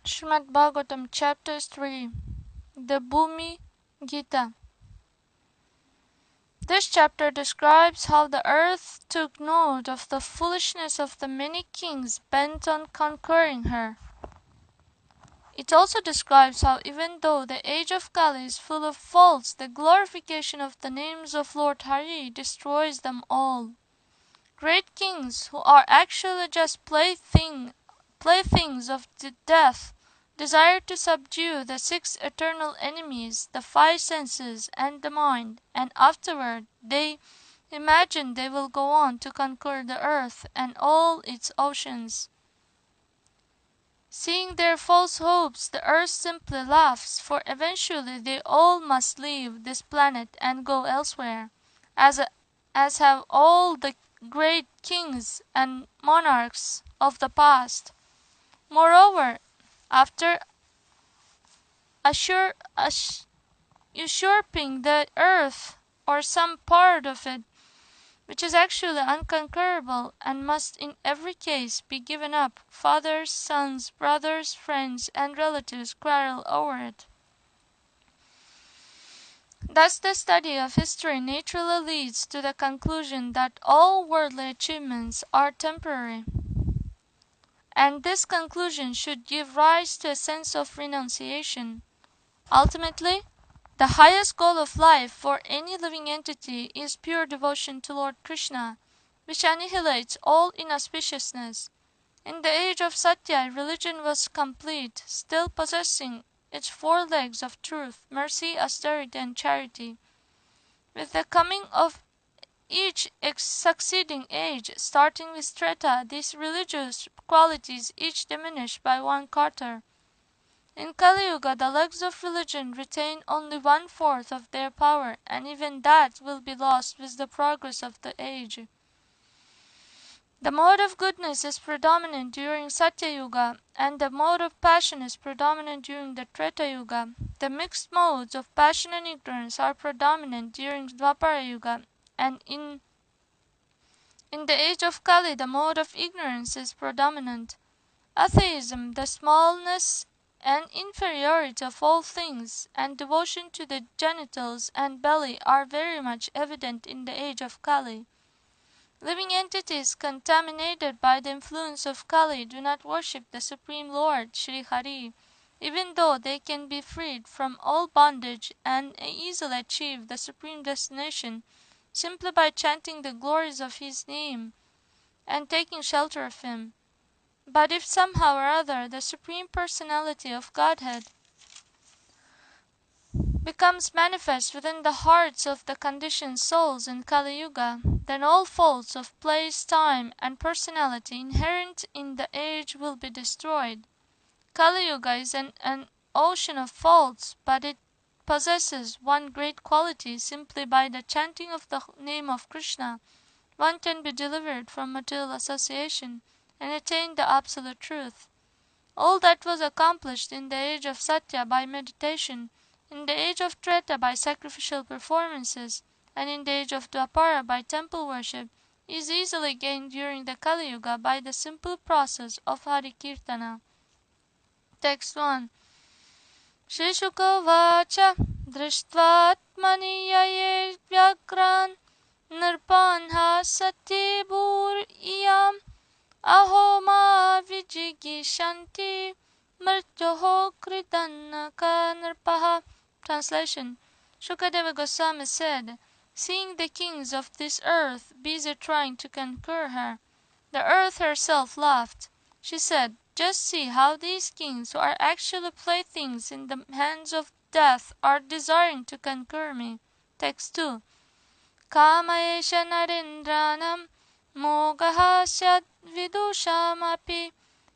Srimad Bhagavatam Chapter 3, the Bhumi Gita. This chapter describes how the earth took note of the foolishness of the many kings bent on conquering her. It also describes how even though the age of Kali is full of faults, the glorification of the names of Lord Hari destroys them all. Great kings, who are actually just playthings of death, desire to subdue the six eternal enemies, the five senses and the mind, and afterward they imagine they will go on to conquer the earth and all its oceans. Seeing their false hopes, the earth simply laughs, for eventually they all must leave this planet and go elsewhere, as have all the great kings and monarchs of the past. Moreover, after usurping the earth or some part of it, which is actually unconquerable and must in every case be given up, fathers, sons, brothers, friends, and relatives quarrel over it. Thus the study of history naturally leads to the conclusion that all worldly achievements are temporary. And this conclusion should give rise to a sense of renunciation. Ultimately, the highest goal of life for any living entity is pure devotion to Lord Krishna, which annihilates all inauspiciousness. In the age of Satya, religion was complete, still possessing its four legs of truth, mercy, austerity, and charity. With the coming of each succeeding age, starting with Treta, these religious qualities each diminish by 1/4. In Kali Yuga, the legs of religion retain only 1/4 of their power, and even that will be lost with the progress of the age. The mode of goodness is predominant during Satya Yuga, and the mode of passion is predominant during the Treta Yuga. The mixed modes of passion and ignorance are predominant during Dwapara Yuga, and in the age of Kali the mode of ignorance is predominant. Atheism, the smallness and inferiority of all things, and devotion to the genitals and belly are very much evident in the age of Kali. Living entities contaminated by the influence of Kali do not worship the Supreme Lord, Sri Hari, even though they can be freed from all bondage and easily achieve the supreme destination simply by chanting the glories of his name and taking shelter of him. But if somehow or other the Supreme Personality of Godhead becomes manifest within the hearts of the conditioned souls in Kali Yuga, then all faults of place, time, and personality inherent in the age will be destroyed. Kali Yuga is an ocean of faults, but it possesses one great quality: simply by the chanting of the name of Krishna, one can be delivered from material association and attain the absolute truth. All that was accomplished in the age of Satya by meditation, in the age of Treta by sacrificial performances, and in the age of Dwapara by temple worship, is easily gained during the Kali Yuga by the simple process of Hari Kirtana. Text 1. Shri Shuka Vacha Drishtvatmani Yaye Vyagran Nirpanha Sati Bhur Iyam Aho Ma Vijigishanti Mrityoho Kridannaka Nirpaha. Translation. Shukadeva Goswami said, seeing the kings of this earth busy trying to conquer her, the earth herself laughed. She said, just see how these kings, who are actually playthings in the hands of death, are desiring to conquer me. Text 2. Kamaesha narendranam mogaha syad vidushamapi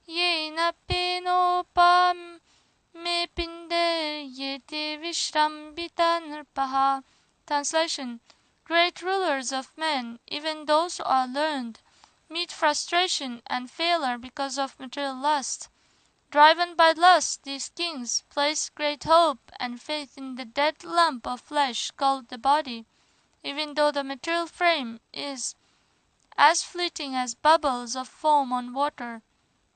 yena pinopam me pinde yeti vishrambita nirpaha. Translation. Great rulers of men, even those who are learned, meet frustration and failure because of material lust. Driven by lust, these kings place great hope and faith in the dead lump of flesh called the body, even though the material frame is as fleeting as bubbles of foam on water.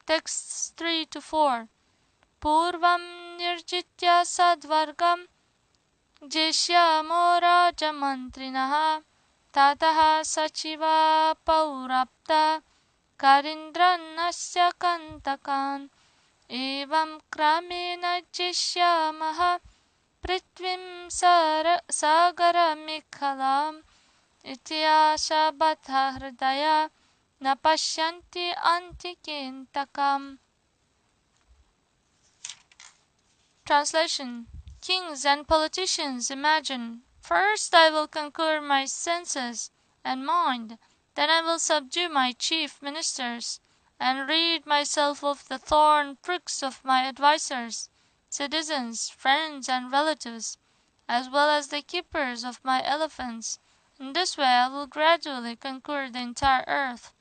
Texts 3 to 4. Purvam nirjitya sadvargam Jishyamo rajamantrinaha Tataha sachiva paurapta Karindranasya kantakan Evam kramena jishyamaha Prithvim sagara mikhalam Ityasha batha hridaya Napashyanti antikintakam. Translation. Kings and politicians imagine, first I will conquer my senses and mind, then I will subdue my chief ministers, and rid myself of the thorn pricks of my advisers, citizens, friends, and relatives, as well as the keepers of my elephants. In this way I will gradually conquer the entire earth.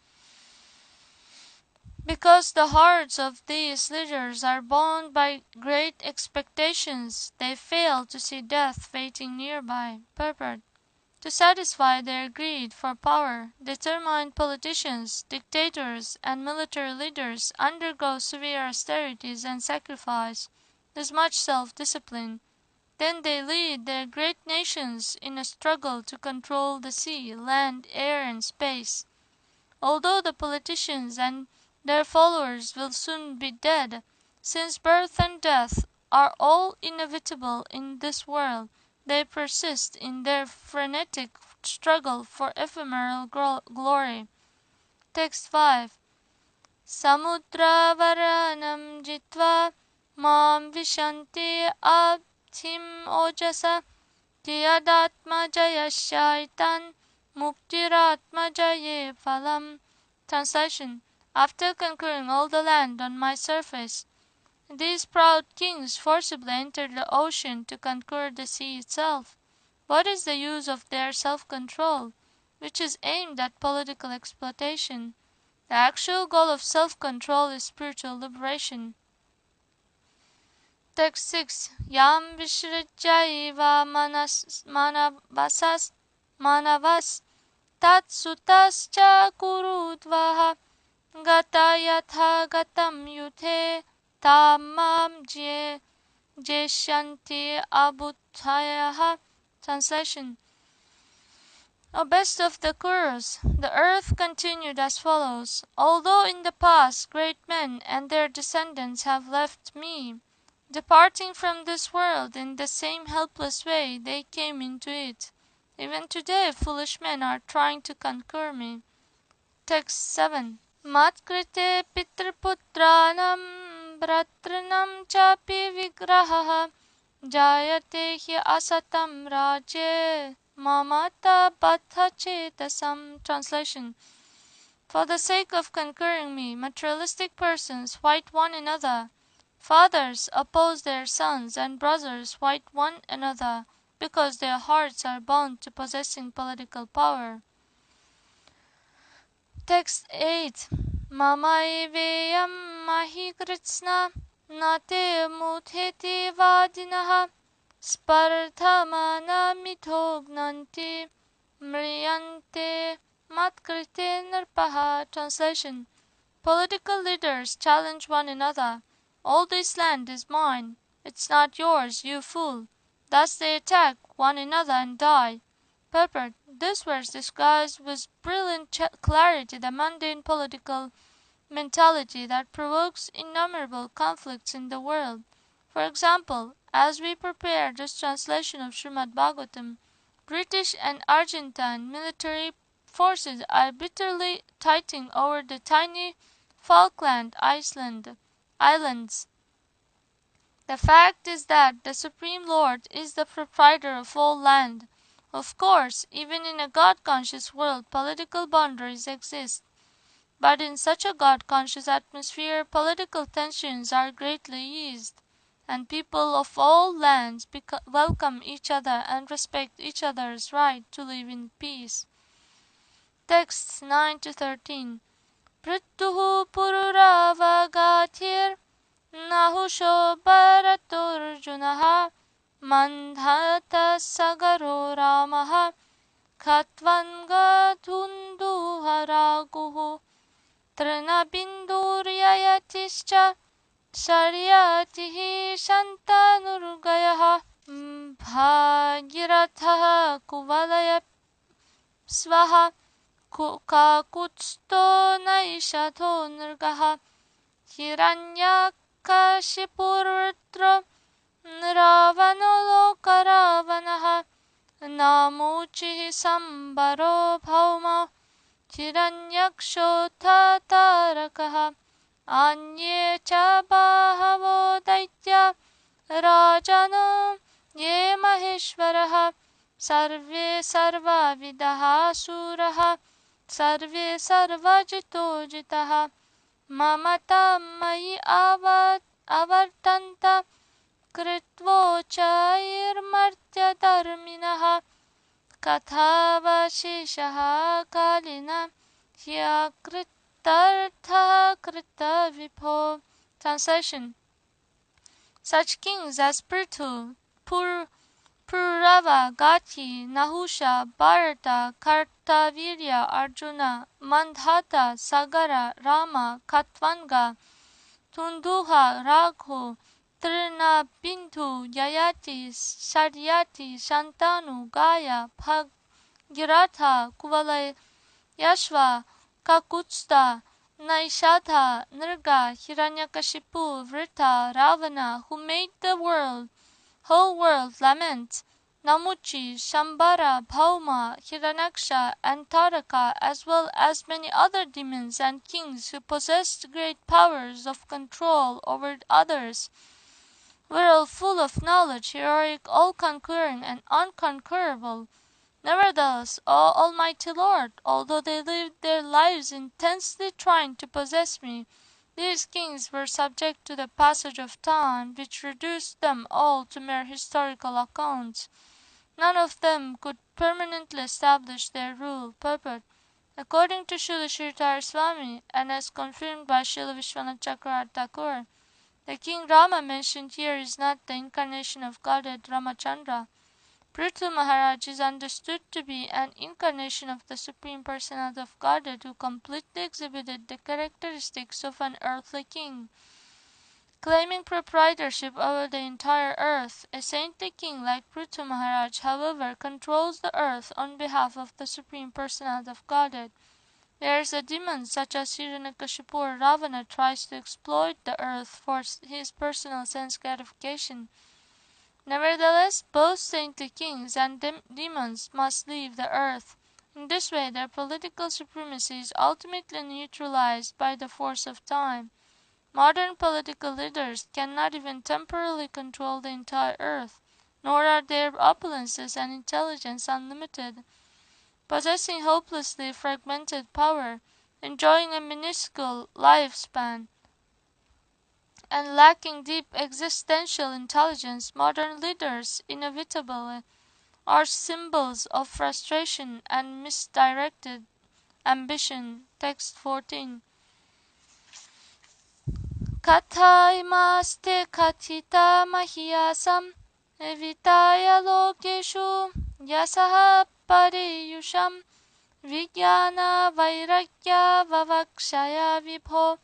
Because the hearts of these leaders are bound by great expectations, they fail to see death waiting nearby. Purport. To satisfy their greed for power, determined politicians, dictators, and military leaders undergo severe austerities and sacrifice, with much self-discipline. Then they lead their great nations in a struggle to control the sea, land, air, and space. Although the politicians and their followers will soon be dead, since birth and death are all inevitable in this world, they persist in their frenetic struggle for ephemeral glory. Text 5. Samudra varanam jitva mam vishanti abhim ojasa tiyadatma jayashaitan muktiratma jaye phalam. Translation. After conquering all the land on my surface, these proud kings forcibly entered the ocean to conquer the sea itself. What is the use of their self-control, which is aimed at political exploitation? The actual goal of self-control is spiritual liberation. Text 6. Yam vishrijaiva manavas tat sutascha kurudvaha Gata yatha gatam yuthe tamam jeshanti abuthayaha. Translation. O best of the Kurus, the earth continued as follows. Although in the past great men and their descendants have left me, departing from this world in the same helpless way they came into it, even today foolish men are trying to conquer me. Text 7. Matkrite pitrputranam bratranam chapi vigraha jayate hi asatam raje mamata batha chetasam. Translation. For the sake of conquering me, materialistic persons fight one another. Fathers oppose their sons and brothers fight one another because their hearts are bound to possessing political power. Text 8. Mamaiveyam mahikritsna nate mutheti vadinaha spardhamana mithognanti mriyante matkrite nirpaha. Translation. Political leaders challenge one another. All this land is mine. It's not yours, you fool. Thus they attack one another and die. Purport. This verse describes with brilliant clarity the mundane political mentality that provokes innumerable conflicts in the world. For example, as we prepare this translation of Srimad Bhagavatam, British and Argentine military forces are bitterly fighting over the tiny Falkland Islands. The fact is that the Supreme Lord is the proprietor of all land. Of course, even in a God-conscious world, political boundaries exist. But in such a God-conscious atmosphere, political tensions are greatly eased, and people of all lands welcome each other and respect each other's right to live in peace. Texts 9 to 13. Prittuhu pururava nahusho bharaturjunaha mandhata sagaro ramaha khatvanga dhundu haraguhu trinabinduryayatischa Sharyatihi Shantanurgayah Bhagirathah Kuvalaya Swaha Kakutsto Naishatho Nirgaha Hiranyakashipurvitra Ravanolokaravanaha Namuchihi Sambaro Bhauma Hiranyakshotatarakaha Anye cha bahavo daitya rajano ye maheshwaraha sarve sarvavidaha suraha sarve sarvajito jitaha mamata mayi avartanta kritvochairmartya dharminaha kathavashishaha kalina hyakritartha krita vibho. Translation. Such kings as Prithu, Purava, Gati, Nahusha, Bharata, Kartavirya, Arjuna, Mandhata, Sagara, Rama, Katvanga, Tunduha, Raghu, Trinabindhu, Yayati, Saryati, Shantanu, Gaya, Bhagiratha, Kuvala, Yashva, Kakutsta, Naishadha, Nirga, Hiranyakashipu, Vrita, Ravana, who made the whole world lament, Namuchi, Shambara, Bhauma, Hiranyaksha, and Taraka, as well as many other demons and kings who possessed great powers of control over others, were all full of knowledge, heroic, all-conquering, and unconquerable. Nevertheless, O Almighty Lord, although they lived their lives intensely trying to possess me, these kings were subject to the passage of time, which reduced them all to mere historical accounts. None of them could permanently establish their rule. Purport. According to Srila Sridhar Swami, and as confirmed by Srila Vishwanath Chakravarti Thakur, the king Rama mentioned here is not the incarnation of Godhead Ramachandra. Prithu Maharaj is understood to be an incarnation of the Supreme Personality of Godhead who completely exhibited the characteristics of an earthly king, claiming proprietorship over the entire earth. A saintly king like Prithu Maharaj, however, controls the earth on behalf of the Supreme Personality of Godhead, whereas a demon such as Hiranyakashipu or Ravana tries to exploit the earth for his personal sense gratification. Nevertheless, both saintly kings and demons must leave the earth. In this way, their political supremacy is ultimately neutralized by the force of time. Modern political leaders cannot even temporarily control the entire earth, nor are their opulences and intelligence unlimited. Possessing hopelessly fragmented power, enjoying a minuscule lifespan, and lacking deep existential intelligence, modern leaders inevitably are symbols of frustration and misdirected ambition. Text 14. Kathaimaste kathita mahiyasam evitaya lokeshu yasaha pariyusham vijnana vairagya vavakshaya vibho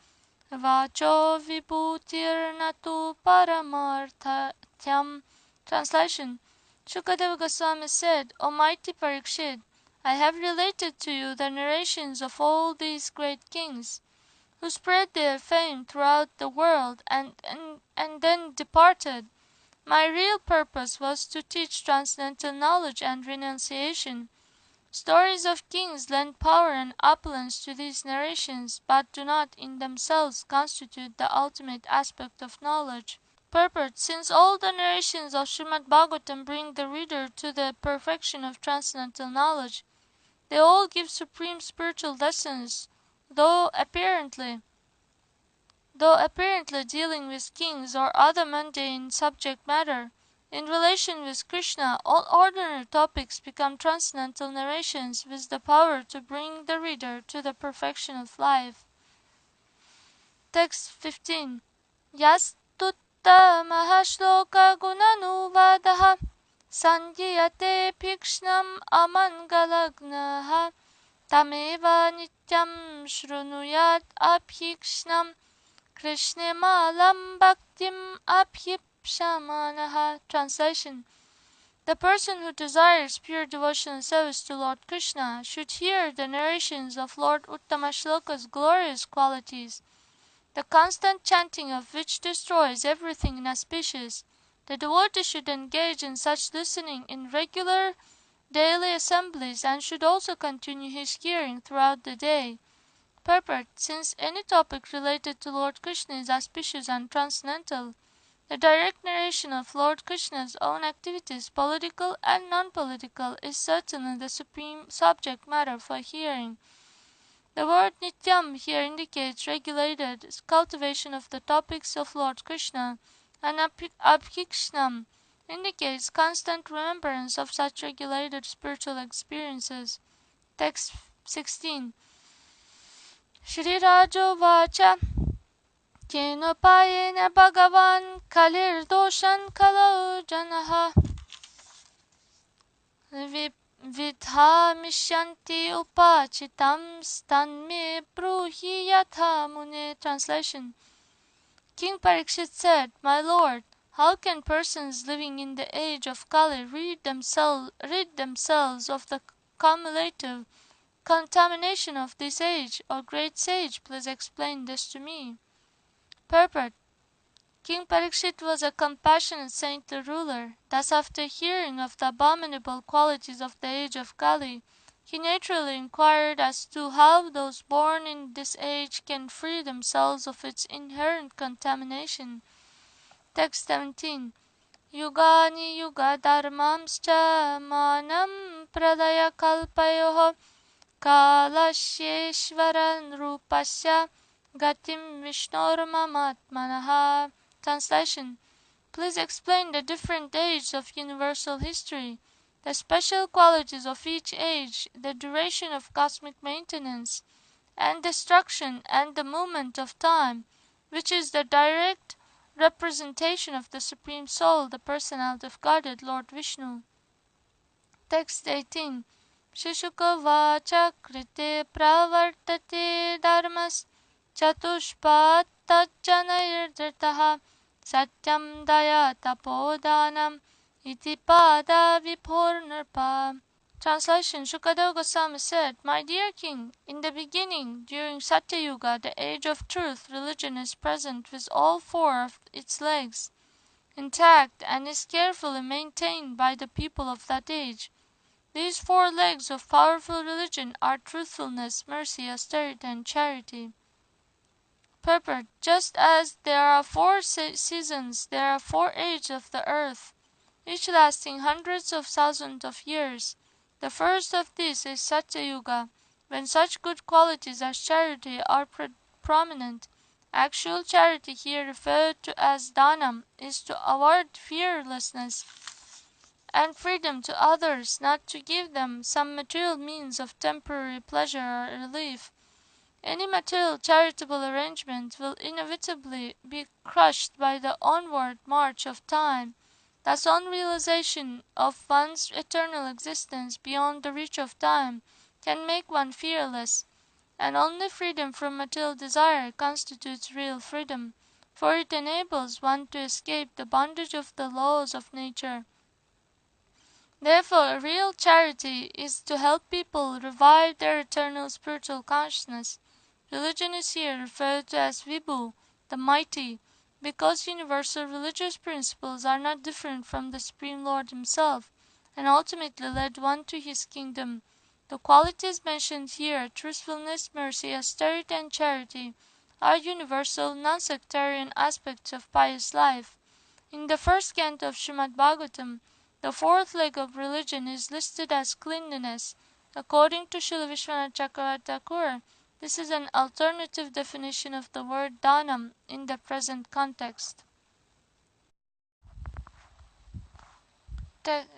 Vacho vibhutirnatu paramarthatyam. Translation. Shukadeva Goswami said, O mighty Parikshit, I have related to you the narrations of all these great kings, who spread their fame throughout the world and then departed. My real purpose was to teach transcendental knowledge and renunciation. Stories of kings lend power and opulence to these narrations, but do not in themselves constitute the ultimate aspect of knowledge. Purport. Since all the narrations of Srimad Bhagavatam bring the reader to the perfection of transcendental knowledge, they all give supreme spiritual lessons, though apparently dealing with kings or other mundane subject matter. In relation with Krishna, all ordinary topics become transcendental narrations with the power to bring the reader to the perfection of life. Text 15. Yastutta mahashloka gunanuvadaha sandhyate pikshnam amangalagnaha tameva nityam shrunuyat abhikshnam Krishna malam bhaktim abhipshamanaha. Translation: the person who desires pure devotional service to Lord Krishna should hear the narrations of Lord Uttama Shloka's glorious qualities, the constant chanting of which destroys everything inauspicious. The devotee should engage in such listening in regular daily assemblies and should also continue his hearing throughout the day. Purport: since any topic related to Lord Krishna is auspicious and transcendental, the direct narration of Lord Krishna's own activities, political and non-political, is certainly the supreme subject matter for hearing. The word nityam here indicates regulated cultivation of the topics of Lord Krishna, and abhikshnam indicates constant remembrance of such regulated spiritual experiences. Text 16. Shri Rajo Vacha Kenopayena Bhagavan Kalir Doshan Kalau Janaha Vidhamishanti Upachitam Stanme Bruhi Yatha Mune. Translation: King Parikshit said, "My lord, how can persons living in the age of Kali rid themselves of the cumulative contamination of this age? O great sage, please explain this to me." Purport: King Parikshit was a compassionate saintly ruler. Thus, after hearing of the abominable qualities of the age of Kali, he naturally inquired as to how those born in this age can free themselves of its inherent contamination. Text 17. Yugani yuga dharmamscha manam pradaya kalpayoho kalashyeshvaran rupasya gatim vishnormamatmanaha. Translation: please explain the different ages of universal history, the special qualities of each age, the duration of cosmic maintenance and destruction, and the movement of time, which is the direct representation of the Supreme Soul, the Personality of Godhead, Lord Vishnu. Text 18. Shishuka vacha krite pravartate dharmas chatushpat tajjanayardritaha satyam daya tapodanam iti pada vibhornarpa. Translation: Shukadeva Goswami said, "My dear king, in the beginning, during Satya Yuga, the age of truth, religion is present with all four of its legs intact and is carefully maintained by the people of that age. These four legs of powerful religion are truthfulness, mercy, austerity, and charity." Purport: just as there are four seasons, there are four ages of the earth, each lasting hundreds of thousands of years. The first of these is Satya Yuga, when such good qualities as charity are prominent. Actual charity, here referred to as dhanam, is to award fearlessness and freedom to others, not to give them some material means of temporary pleasure or relief. Any material charitable arrangement will inevitably be crushed by the onward march of time. Thus, realization of one's eternal existence beyond the reach of time can make one fearless, and only freedom from material desire constitutes real freedom, for it enables one to escape the bondage of the laws of nature. Therefore, real charity is to help people revive their eternal spiritual consciousness. Religion is here referred to as Vibhu, the mighty, because universal religious principles are not different from the Supreme Lord himself, and ultimately led one to his kingdom. The qualities mentioned here, truthfulness, mercy, austerity, and charity, are universal, non-sectarian aspects of pious life. In the first canto of Srimad Bhagavatam, the fourth leg of religion is listed as cleanliness. According to Srila Vishwanath Chakravarti Thakur, this is an alternative definition of the word dhanam in the present context.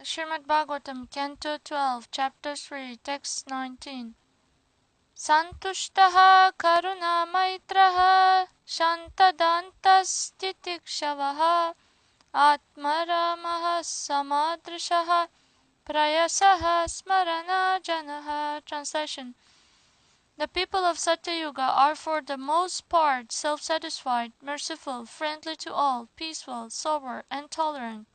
Srimad Bhagavatam, Canto 12, Chapter 3, Text 19. Santushtaha karuna maitraha shantadantas titikshavah atmaramaha samadrishaha prayasaha smarana janaha. Translation: The people of Satyayuga are for the most part self-satisfied, merciful, friendly to all, peaceful, sober, and tolerant.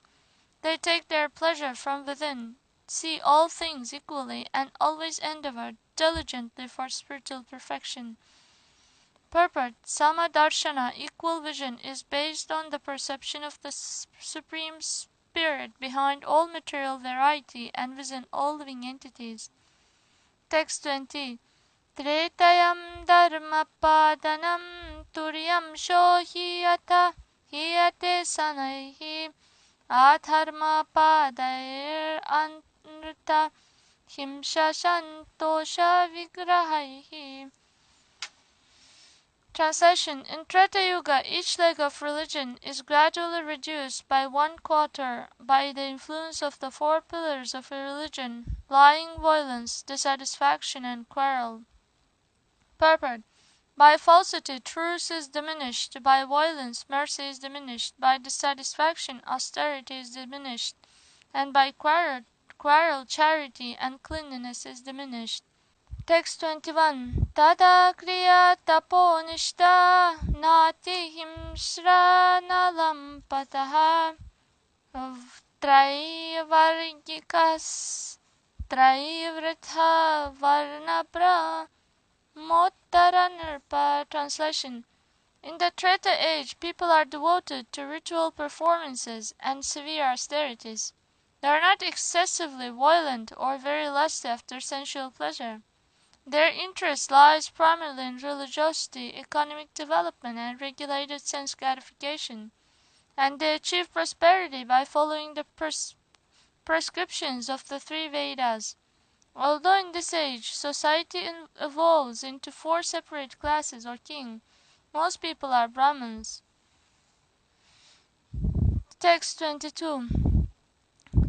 They take their pleasure from within, see all things equally, and always endeavor diligently for spiritual perfection. Purport: Sama Darshana, equal vision, is based on the perception of the Supreme Spirit behind all material variety and within all living entities. Text 20. Tretayam dharmapadanam turyam shohiyata hiyate sanaihi adharmapadair anrta himsha santosha vigrahaihi. Translation: In Treta Yuga, each leg of religion is gradually reduced by 1/4 by the influence of the 4 pillars of a religion: lying, violence, dissatisfaction, and quarrel. Purport: By falsity, truth is diminished; by violence, mercy is diminished; by dissatisfaction, austerity is diminished; and by quarrel, charity and cleanliness is diminished. Text 21. Tada kriya taponishta nati himshra nalam pataha traivargikas traivritha varnabra mottara nirpa. Translation: In the Treta age, people are devoted to ritual performances and severe austerities. They are not excessively violent or very lusty after sensual pleasure. Their interest lies primarily in religiosity, economic development, and regulated sense gratification, and they achieve prosperity by following the prescriptions of the 3 Vedas. Although in this age society evolves into 4 separate classes or kings, most people are Brahmins. Text 22.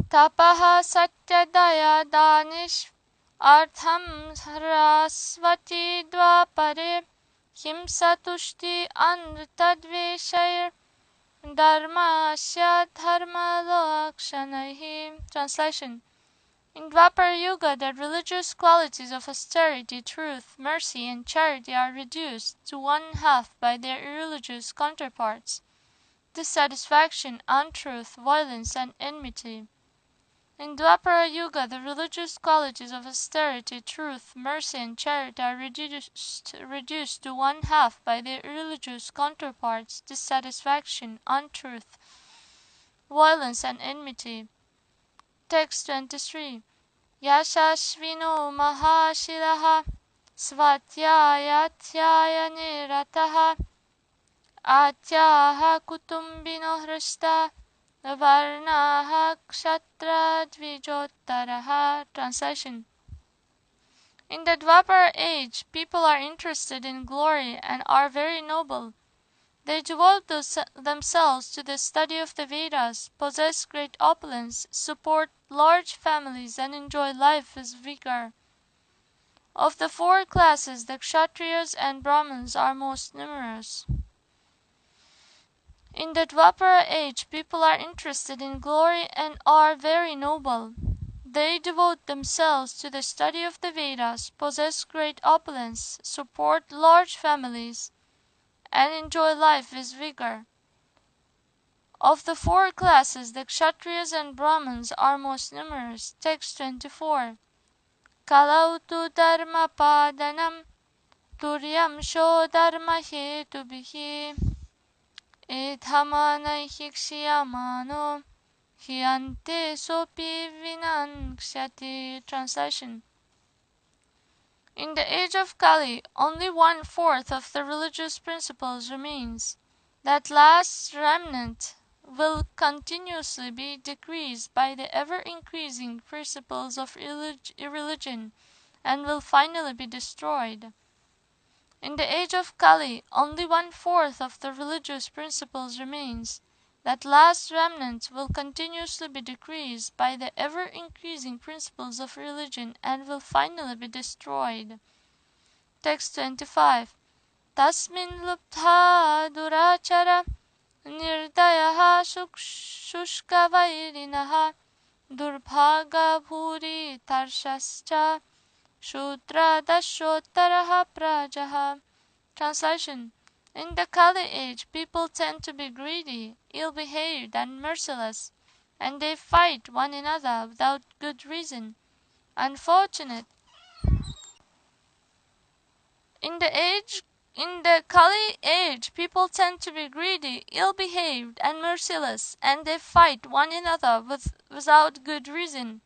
Tapaha satyadaya danish Artham Sarasvati Dvapare Himsa Tushti Anritadveshair Dharmasya Dharma Lakshanaihi. Translation: In Dwapara Yuga, the religious qualities of austerity, truth, mercy, and charity are reduced to 1/2 by their irreligious counterparts: dissatisfaction, untruth, violence, and enmity. In Dwapara Yuga, the religious qualities of austerity, truth, mercy, and charity are reduced to 1/2 by their irreligious counterparts: dissatisfaction, untruth, violence, and enmity. Text 23. Yashashvino mahashilaha svatyayatyaya nirataha atyaha kutumbino hrista Varnaha Kshatra Dvijottaraha. Translation: In the Dwapara age, people are interested in glory and are very noble. They devote themselves to the study of the Vedas, possess great opulence, support large families, and enjoy life with vigor. Of the 4 classes, the Kshatriyas and Brahmins are most numerous. In the Dwapara age, people are interested in glory and are very noble. They devote themselves to the study of the Vedas, possess great opulence, support large families, and enjoy life with vigor. Of the 4 classes, the Kshatriyas and Brahmins are most numerous. Text 24. Kalautu dharma padanam turyam sho dharma hetubhihi Idhamanaihikshyamano hyante sopi vinankshyati. Translation: In the age of Kali, only 1/4 of the religious principles remains. That last remnant will continuously be decreased by the ever-increasing principles of irreligion and will finally be destroyed. In the age of Kali, only 1/4 of the religious principles remains. That last remnant will continuously be decreased by the ever-increasing principles of religion and will finally be destroyed. Text 25. Tasmin luptha durachara nirdayaha shushka vairinaha durbhaga bhuri tarshascha Shudra Dashottaraha Prajaha. Translation: in the Kali age, people tend to be greedy, ill-behaved, and merciless, and they fight one another without good reason. Unfortunate. In the Kali age, people tend to be greedy, ill-behaved, and merciless, and they fight one another without good reason.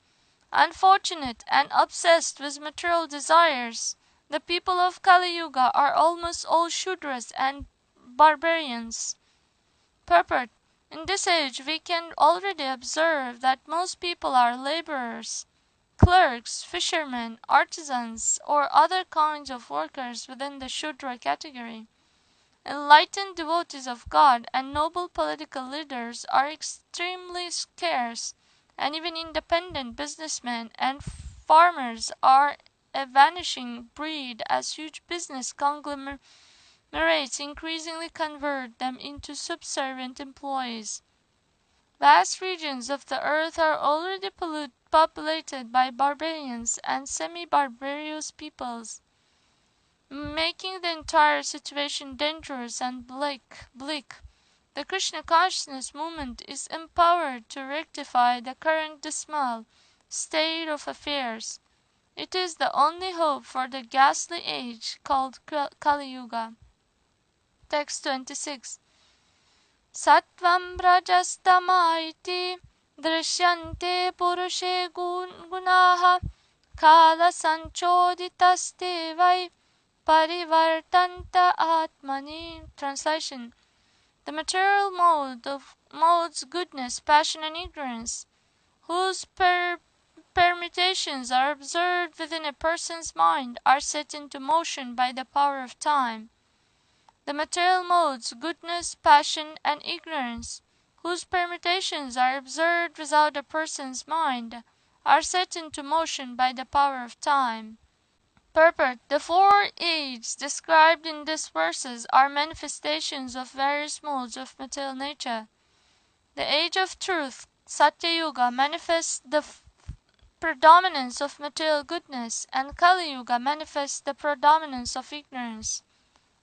Unfortunate and obsessed with material desires, the people of Kali Yuga are almost all Shudras and barbarians. Purport: in this age we can already observe that most people are laborers, clerks, fishermen, artisans, or other kinds of workers within the Shudra category. Enlightened devotees of God and noble political leaders are extremely scarce, and even independent businessmen and farmers are a vanishing breed as huge business conglomerates increasingly convert them into subservient employees. Vast regions of the earth are already populated by barbarians and semi-barbarous peoples, making the entire situation dangerous and bleak. The Krishna consciousness movement is empowered to rectify the current dismal state of affairs. It is the only hope for the ghastly age called Kali Yuga. Text 26. Sattvam rajastama iti drishyante purushe gunaha kala sanchoditaste vai parivartanta atmani. Translation: the material modes goodness, passion, and ignorance, whose permutations are observed within a person's mind, are set into motion by the power of time. The material modes goodness, passion, and ignorance, whose permutations are observed without a person's mind, are set into motion by the power of time. Purport: the four ages described in these verses are manifestations of various modes of material nature. The age of truth, Satya Yuga, manifests the predominance of material goodness, and Kali Yuga manifests the predominance of ignorance.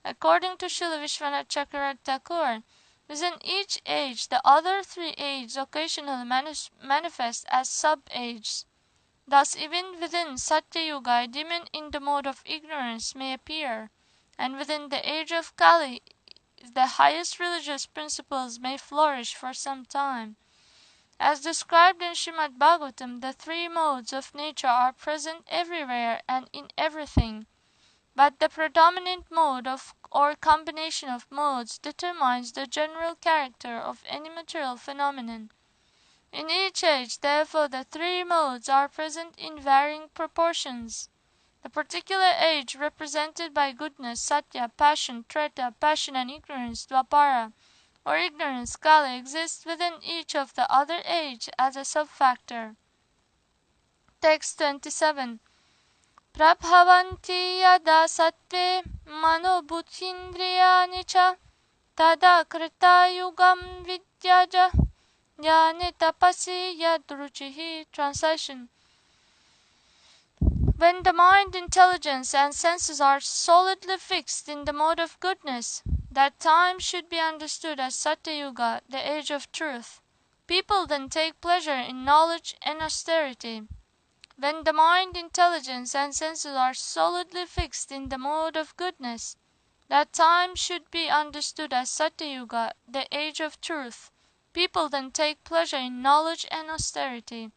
According to Srila Vishwanath Chakravarti Thakur, within each age the other three ages occasionally manifest as sub-ages. Thus even within Satya Yuga a demon in the mode of ignorance may appear, and within the age of Kali the highest religious principles may flourish for some time. As described in Srimad Bhagavatam, the three modes of nature are present everywhere and in everything, but the predominant mode or combination of modes determines the general character of any material phenomenon. In each age, therefore, the three modes are present in varying proportions. The particular age represented by goodness, Satya, passion, Treta, passion and ignorance, Dvapara, or ignorance, Kali, exists within each of the other age as a sub-factor. Text 27. Prabhavanti yada sattve mano buddhindriyani cha tada krita yugam vidyaja jnane tapasi yadruchihi. Translation: when the mind, intelligence, and senses are solidly fixed in the mode of goodness, that time should be understood as Satya Yuga, the age of truth. People then take pleasure in knowledge and austerity. When the mind, intelligence, and senses are solidly fixed in the mode of goodness, that time should be understood as Satya Yuga, the age of truth. People then take pleasure in knowledge and austerity.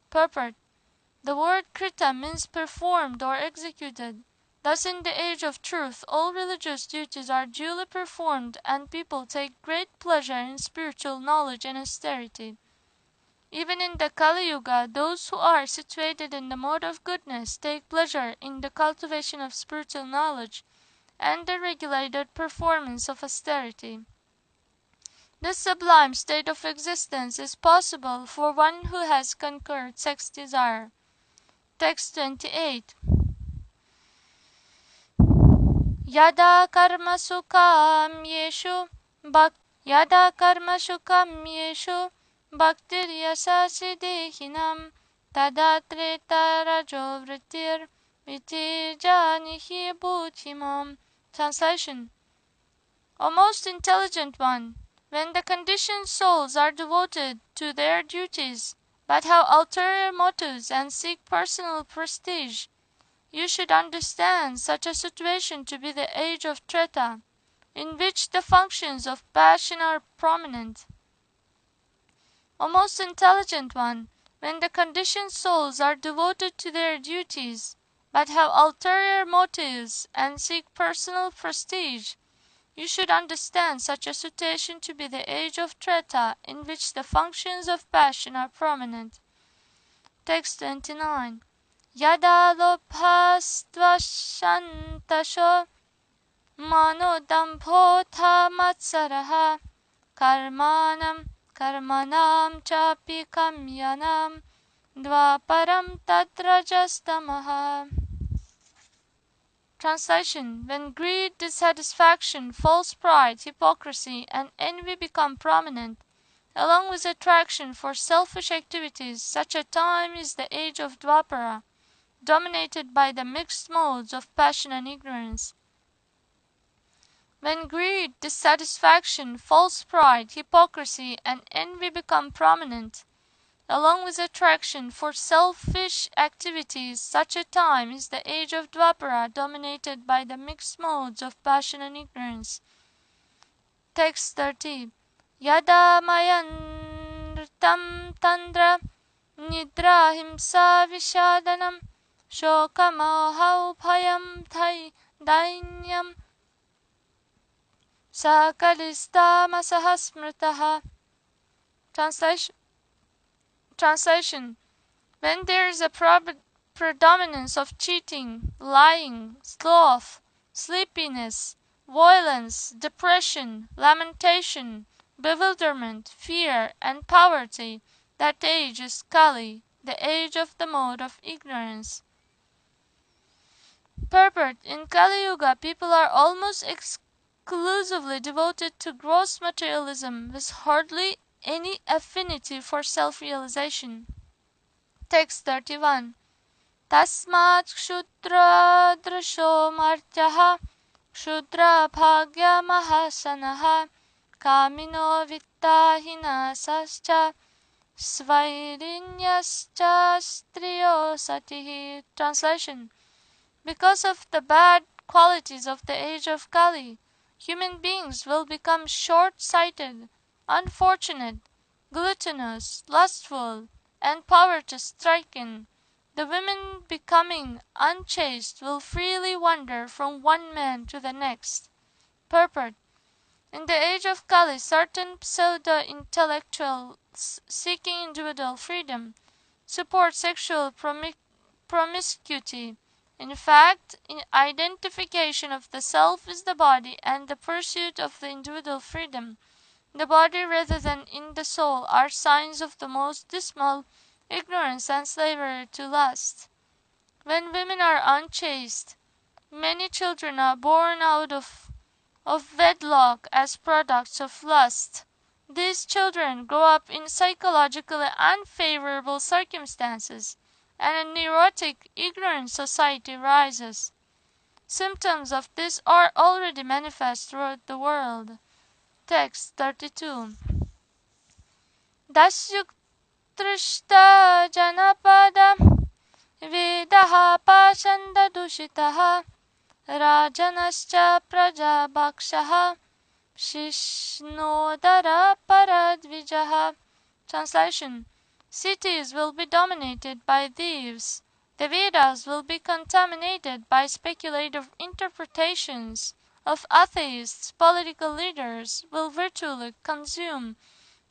Purport: the word krita means performed or executed. Thus in the age of truth all religious duties are duly performed, and people take great pleasure in spiritual knowledge and austerity. Even in the Kali Yuga, those who are situated in the mode of goodness take pleasure in the cultivation of spiritual knowledge and the regulated performance of austerity. This sublime state of existence is possible for one who has conquered sex desire. Text 28. Yada karma sukam yeshu bhaktir yasasi dehinam tada treta rajo vritir iti janihi buddhimam. Translation: O most intelligent one, when the conditioned souls are devoted to their duties, but have ulterior motives and seek personal prestige, you should understand such a situation to be the age of Treta, in which the functions of passion are prominent. O most intelligent one, when the conditioned souls are devoted to their duties, but have ulterior motives and seek personal prestige, you should understand such a situation to be the age of Treta, in which the functions of passion are prominent. Text 29. Yada lobhastvashantasho manodambhotha matsaraha karmanam chapi kamyanam dvaparam tadrajastamaha. Translation: when greed, dissatisfaction, false pride, hypocrisy, and envy become prominent, along with attraction for selfish activities, such a time is the age of Dwapara, dominated by the mixed modes of passion and ignorance. When greed, dissatisfaction, false pride, hypocrisy, and envy become prominent, along with attraction for selfish activities, such a time is the age of Dwapara, dominated by the mixed modes of passion and ignorance. Text 30. Yada mayanrtam tandra nidra himsa vishadanam shokamohau bhayam dainyam sakalistamasaha smritaha. Translation: when there is a predominance of cheating, lying, sloth, sleepiness, violence, depression, lamentation, bewilderment, fear, and poverty, that age is Kali, the age of the mode of ignorance. Purport: in Kali Yuga, people are almost exclusively devoted to gross materialism, with hardly any affinity for self-realization. Text 31. Tasmat kshudra drasho martyaha kshudra bhagya mahasanaha kamino vittahina sascha svairinyaschа striyo satihi. Translation: because of the bad qualities of the age of Kali, human beings will become short-sighted, unfortunate, gluttonous, lustful, and poverty-stricken. The women, becoming unchaste, will freely wander from one man to the next. Purport: in the age of Kali, certain pseudo-intellectuals seeking individual freedom support sexual promiscuity. In fact, identification of the self is the body, and the pursuit of the individual freedom, the body rather than in the soul, are signs of the most dismal ignorance and slavery to lust. When women are unchaste, many children are born out of wedlock as products of lust. These children grow up in psychologically unfavorable circumstances, and a neurotic, ignorant society rises. Symptoms of this are already manifest throughout the world. Text 32. Dasyuktrishta janapada vidaha pashanda dushitaha rajanascha prajabhakshaha shishnodara paradvijaha. Translation: cities will be dominated by thieves. The Vedas will be contaminated by speculative interpretations of atheists. Political leaders will virtually consume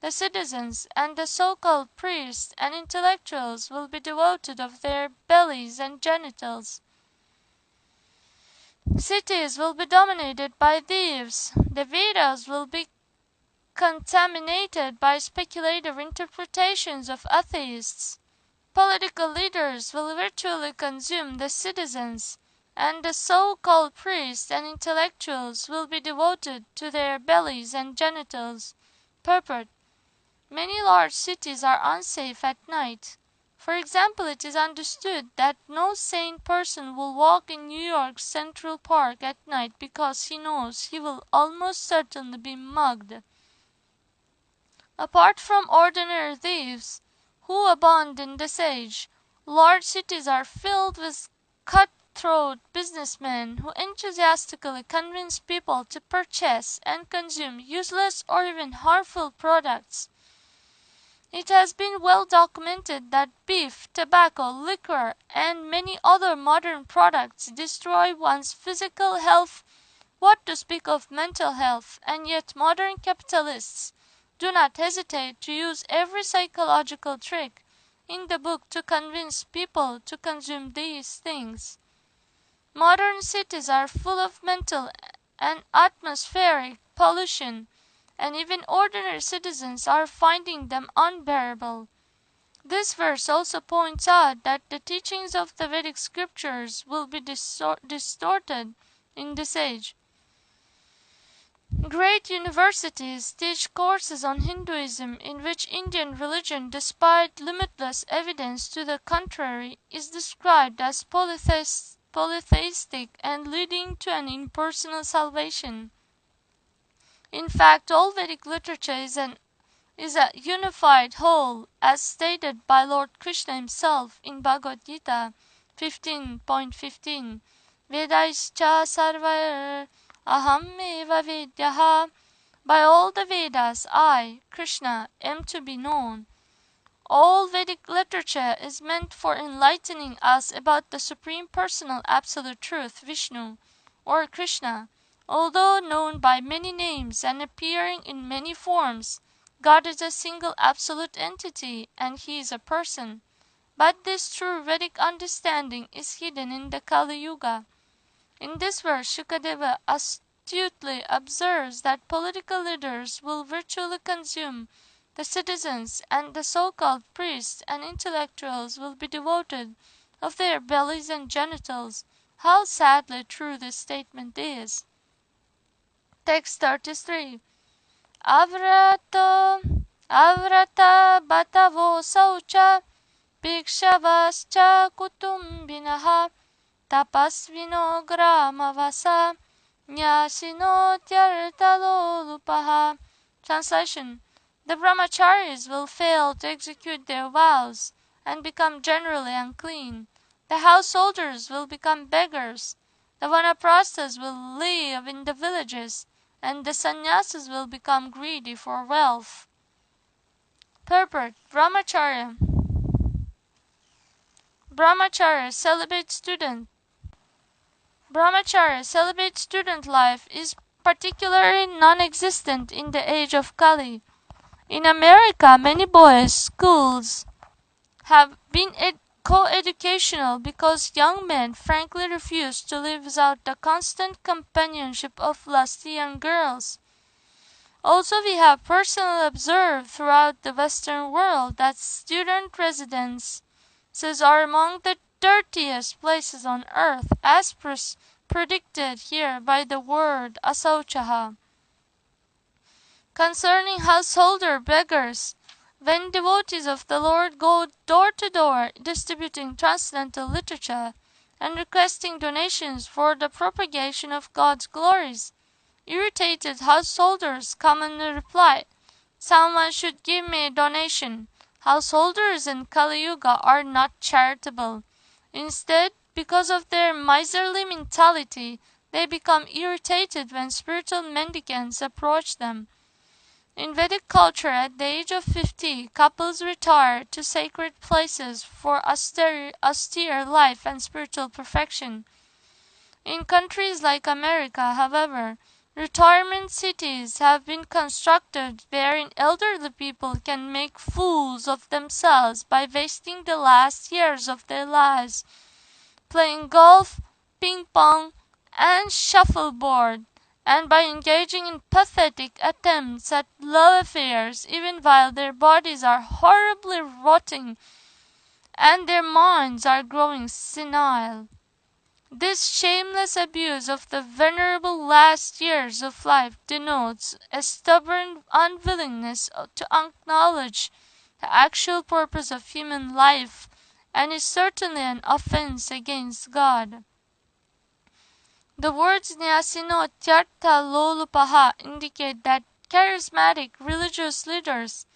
the citizens, and the so-called priests and intellectuals will be devoted of their bellies and genitals. Cities will be dominated by thieves. The Vedas will be contaminated by speculative interpretations of atheists. Political leaders will virtually consume the citizens, and the so-called priests and intellectuals will be devoted to their bellies and genitals. Purport: many large cities are unsafe at night. For example, it is understood that no sane person will walk in New York's Central Park at night because he knows he will almost certainly be mugged. Apart from ordinary thieves, who abound in this age, large cities are filled with cutthroat businessmen who enthusiastically convince people to purchase and consume useless or even harmful products. It has been well documented that beef, tobacco, liquor, and many other modern products destroy one's physical health, what to speak of mental health, and yet modern capitalists do not hesitate to use every psychological trick in the book to convince people to consume these things. Modern cities are full of mental and atmospheric pollution, and even ordinary citizens are finding them unbearable. This verse also points out that the teachings of the Vedic scriptures will be distorted in this age. Great universities teach courses on Hinduism in which Indian religion, despite limitless evidence to the contrary, is described as polytheistic and leading to an impersonal salvation. In fact, all Vedic literature is a unified whole, as stated by Lord Krishna himself in Bhagavad Gita 15.15. Vedaischa sarvair aham eva vidyaha. By all the Vedas, I, Krishna, am to be known. All Vedic literature is meant for enlightening us about the Supreme Personal Absolute Truth, Vishnu, or Krishna. Although known by many names and appearing in many forms, God is a single absolute entity, and He is a person. But this true Vedic understanding is hidden in the Kali Yuga. In this verse, Shukadeva astutely observes that political leaders will virtually consume the citizens, and the so-called priests and intellectuals will be devoted of their bellies and genitals. How sadly true this statement is. Text 33. Avrata batavo saucha bhikshavascha kutumbinaha tapasvino gramavasa nyasino tyartalolupaha. Translation. The brahmacharis will fail to execute their vows and become generally unclean. The householders will become beggars. The vanaprasthas will live in the villages, and the sannyasis will become greedy for wealth. Purport. Brahmacharya, celibate student. Brahmacharya, celibate student life is particularly non-existent in the age of Kali. In America, many boys' schools have been co-educational because young men frankly refuse to live without the constant companionship of lusty young girls. Also, we have personally observed throughout the Western world that student residences are among the dirtiest places on earth, as predicted here by the word asauchaha. Concerning householder beggars, when devotees of the Lord go door to door distributing transcendental literature and requesting donations for the propagation of God's glories, irritated householders commonly reply, "Someone should give me a donation." Householders in Kali Yuga are not charitable. Instead, because of their miserly mentality, they become irritated when spiritual mendicants approach them. In Vedic culture, at the age of 50, couples retire to sacred places for austere life and spiritual perfection. In countries like America, however, retirement cities have been constructed wherein elderly people can make fools of themselves by wasting the last years of their lives playing golf, ping pong, and shuffleboard, and by engaging in pathetic attempts at love affairs even while their bodies are horribly rotting and their minds are growing senile. This shameless abuse of the venerable last years of life denotes a stubborn unwillingness to acknowledge the actual purpose of human life and is certainly an offense against God. The words Nyasino Tyartha Lolupaha indicate that charismatic religious leaders,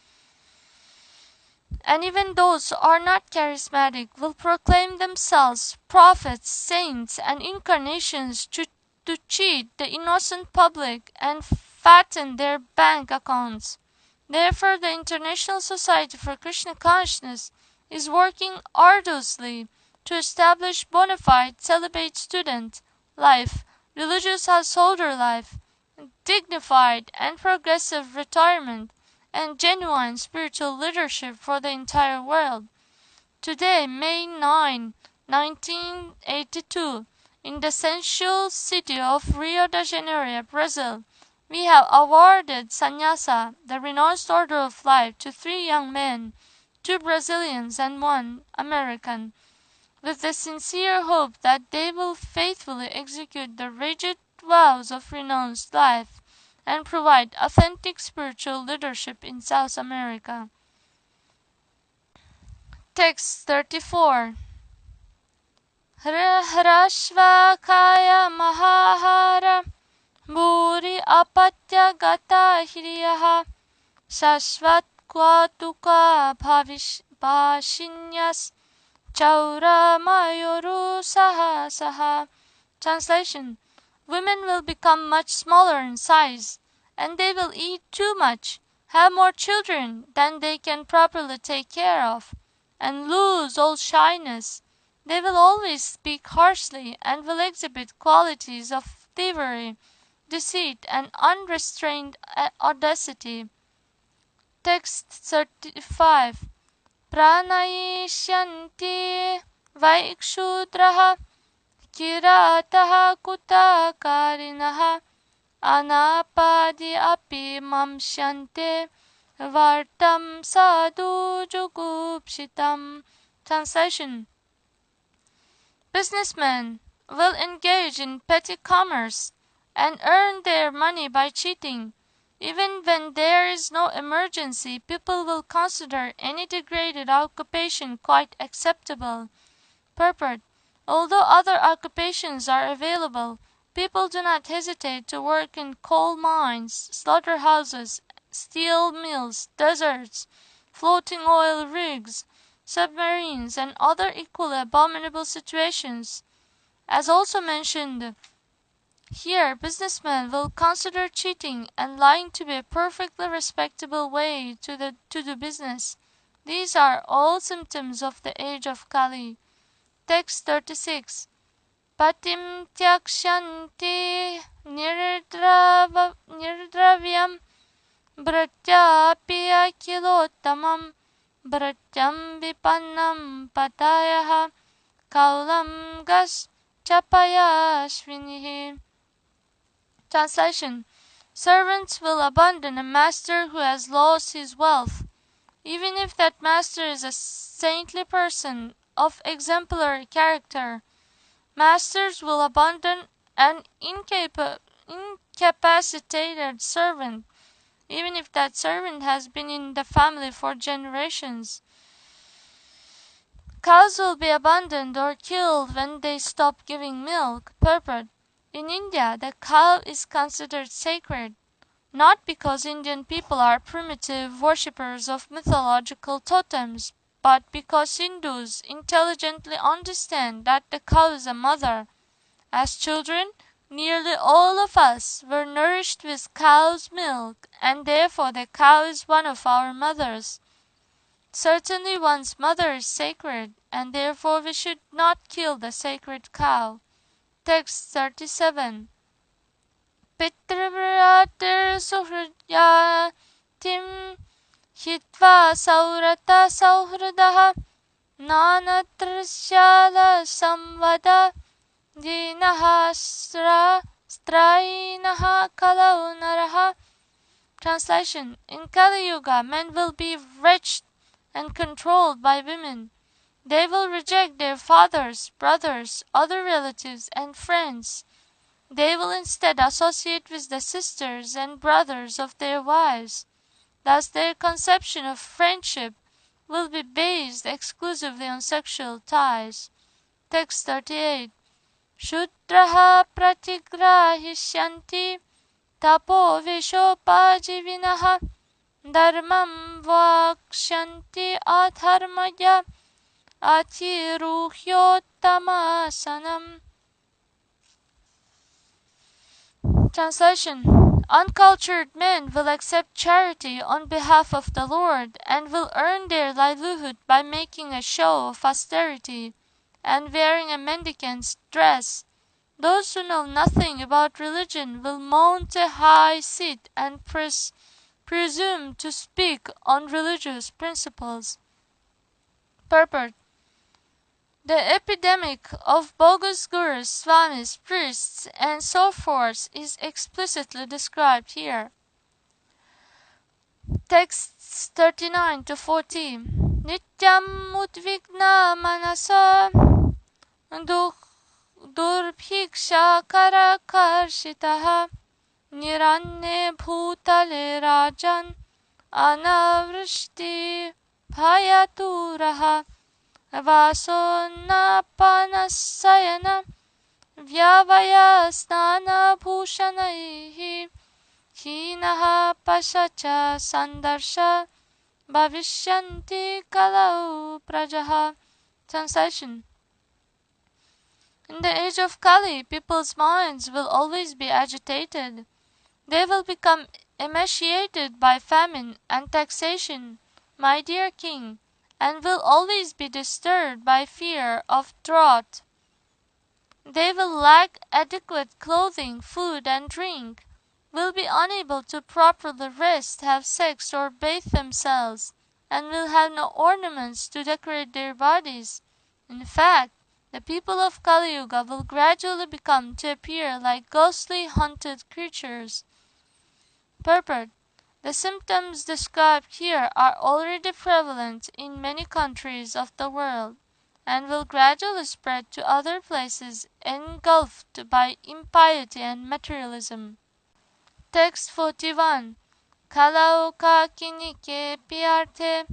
and even those who are not charismatic, will proclaim themselves prophets, saints, and incarnations to cheat the innocent public and fatten their bank accounts. Therefore, the International Society for Krishna Consciousness is working arduously to establish bona fide celibate student life, religious householder life, dignified and progressive retirement, and genuine spiritual leadership for the entire world. Today, May 9, 1982, in the sensual city of Rio de Janeiro, Brazil, we have awarded sannyasa, the renounced order of life, to 3 young men, 2 Brazilians and 1 American, with the sincere hope that they will faithfully execute the rigid vows of renounced life and provide authentic spiritual leadership in South America. Text 34. Hrashvakaya mahahara Bhuri apatya gata hiriyaha Shashvat kvatuka bhashinyas Chaura mayoru saha saha. Translation: Women will become much smaller in size, and they will eat too much, have more children than they can properly take care of, and lose all shyness. They will always speak harshly and will exhibit qualities of thievery, deceit, and unrestrained audacity. Text 35. Pranayishyanti vaikshudraha kirataha kutakarinaha anapadi api mamsyante vartam sadhu jugupshitam. Translation: Businessmen will engage in petty commerce and earn their money by cheating. Even when there is no emergency, people will consider any degraded occupation quite acceptable. Purport: Although other occupations are available, people do not hesitate to work in coal mines, slaughterhouses, steel mills, deserts, floating oil rigs, submarines, and other equally abominable situations. As also mentioned here, businessmen will consider cheating and lying to be a perfectly respectable way to do business. These are all symptoms of the age of Kali. Text 36. Patim tyakshanti nirdravyam bhratyapi akilottamam bhratyam vipannam patayaha kaulam gas chapayashvinihi. Translation: Servants will abandon a master who has lost his wealth, even if that master is a saintly person of exemplary character. Masters will abandon an incapacitated servant, even if that servant has been in the family for generations. Cows will be abandoned or killed when they stop giving milk. Purport: In India, the cow is considered sacred, not because Indian people are primitive worshippers of mythological totems, but because Hindus intelligently understand that the cow is a mother. As children, nearly all of us were nourished with cow's milk, and therefore the cow is one of our mothers. Certainly one's mother is sacred, and therefore we should not kill the sacred cow. Text 37. Pitrivratir suhrya tim hitva saurata sauhradaha nanatrashala samvada dinaha strainaha kalau naraha. Translation: In Kali Yuga, men will be wretched and controlled by women. They will reject their fathers, brothers, other relatives, and friends. They will instead associate with the sisters and brothers of their wives. Thus their conception of friendship will be based exclusively on sexual ties. Text 38. Shudraha pratigrahishyanti tapo vishopajivinaha dharmam vakshanti adharmaya atiruhyottamasanam. Translation. Uncultured men will accept charity on behalf of the Lord and will earn their livelihood by making a show of austerity and wearing a mendicant's dress. Those who know nothing about religion will mount a high seat and presume to speak on religious principles. Purport. The epidemic of bogus gurus, swamis, priests, and so forth is explicitly described here. Texts 39 to 40. Nityam udvigna manasa durbhiksha karakarshitaha niranye bhutale rajan anavrishti bhayaturaha vaso napanasayana vyavaya snana bhushanaihi hinaha pashacha sandarsha bhavishyanti kalau prajaha. Translation. In the age of Kali, people's minds will always be agitated. They will become emaciated by famine and taxation, my dear king, and will always be disturbed by fear of drought. They will lack adequate clothing, food, and drink, will be unable to properly rest, have sex, or bathe themselves, and will have no ornaments to decorate their bodies. In fact, the people of Kali Yuga will gradually become to appear like ghostly hunted creatures. Purport. The symptoms described here are already prevalent in many countries of the world, and will gradually spread to other places engulfed by impiety and materialism. Text 41. Kalau kakinike piarte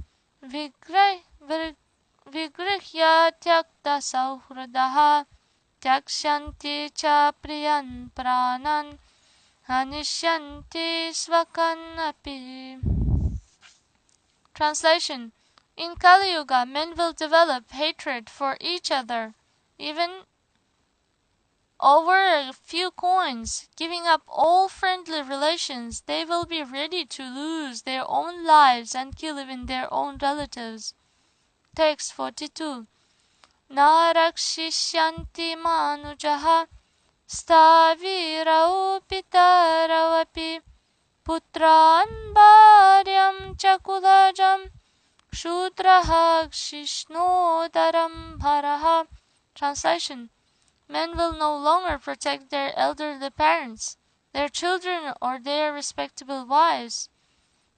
vigrihya tyakta sauhradaha tyakshanti cha priyan pranan hanishyanti svakan api. Translation. In Kali Yuga, men will develop hatred for each other, even over a few coins. Giving up all friendly relations, they will be ready to lose their own lives and kill even their own relatives. Text 42. Narakshishyanti manujaha stavirau pitarawapi putran bharyam chakulajam Shudraha Shishnodaram Bharaha. Translation. Men will no longer protect their elderly parents, their children, or their respectable wives.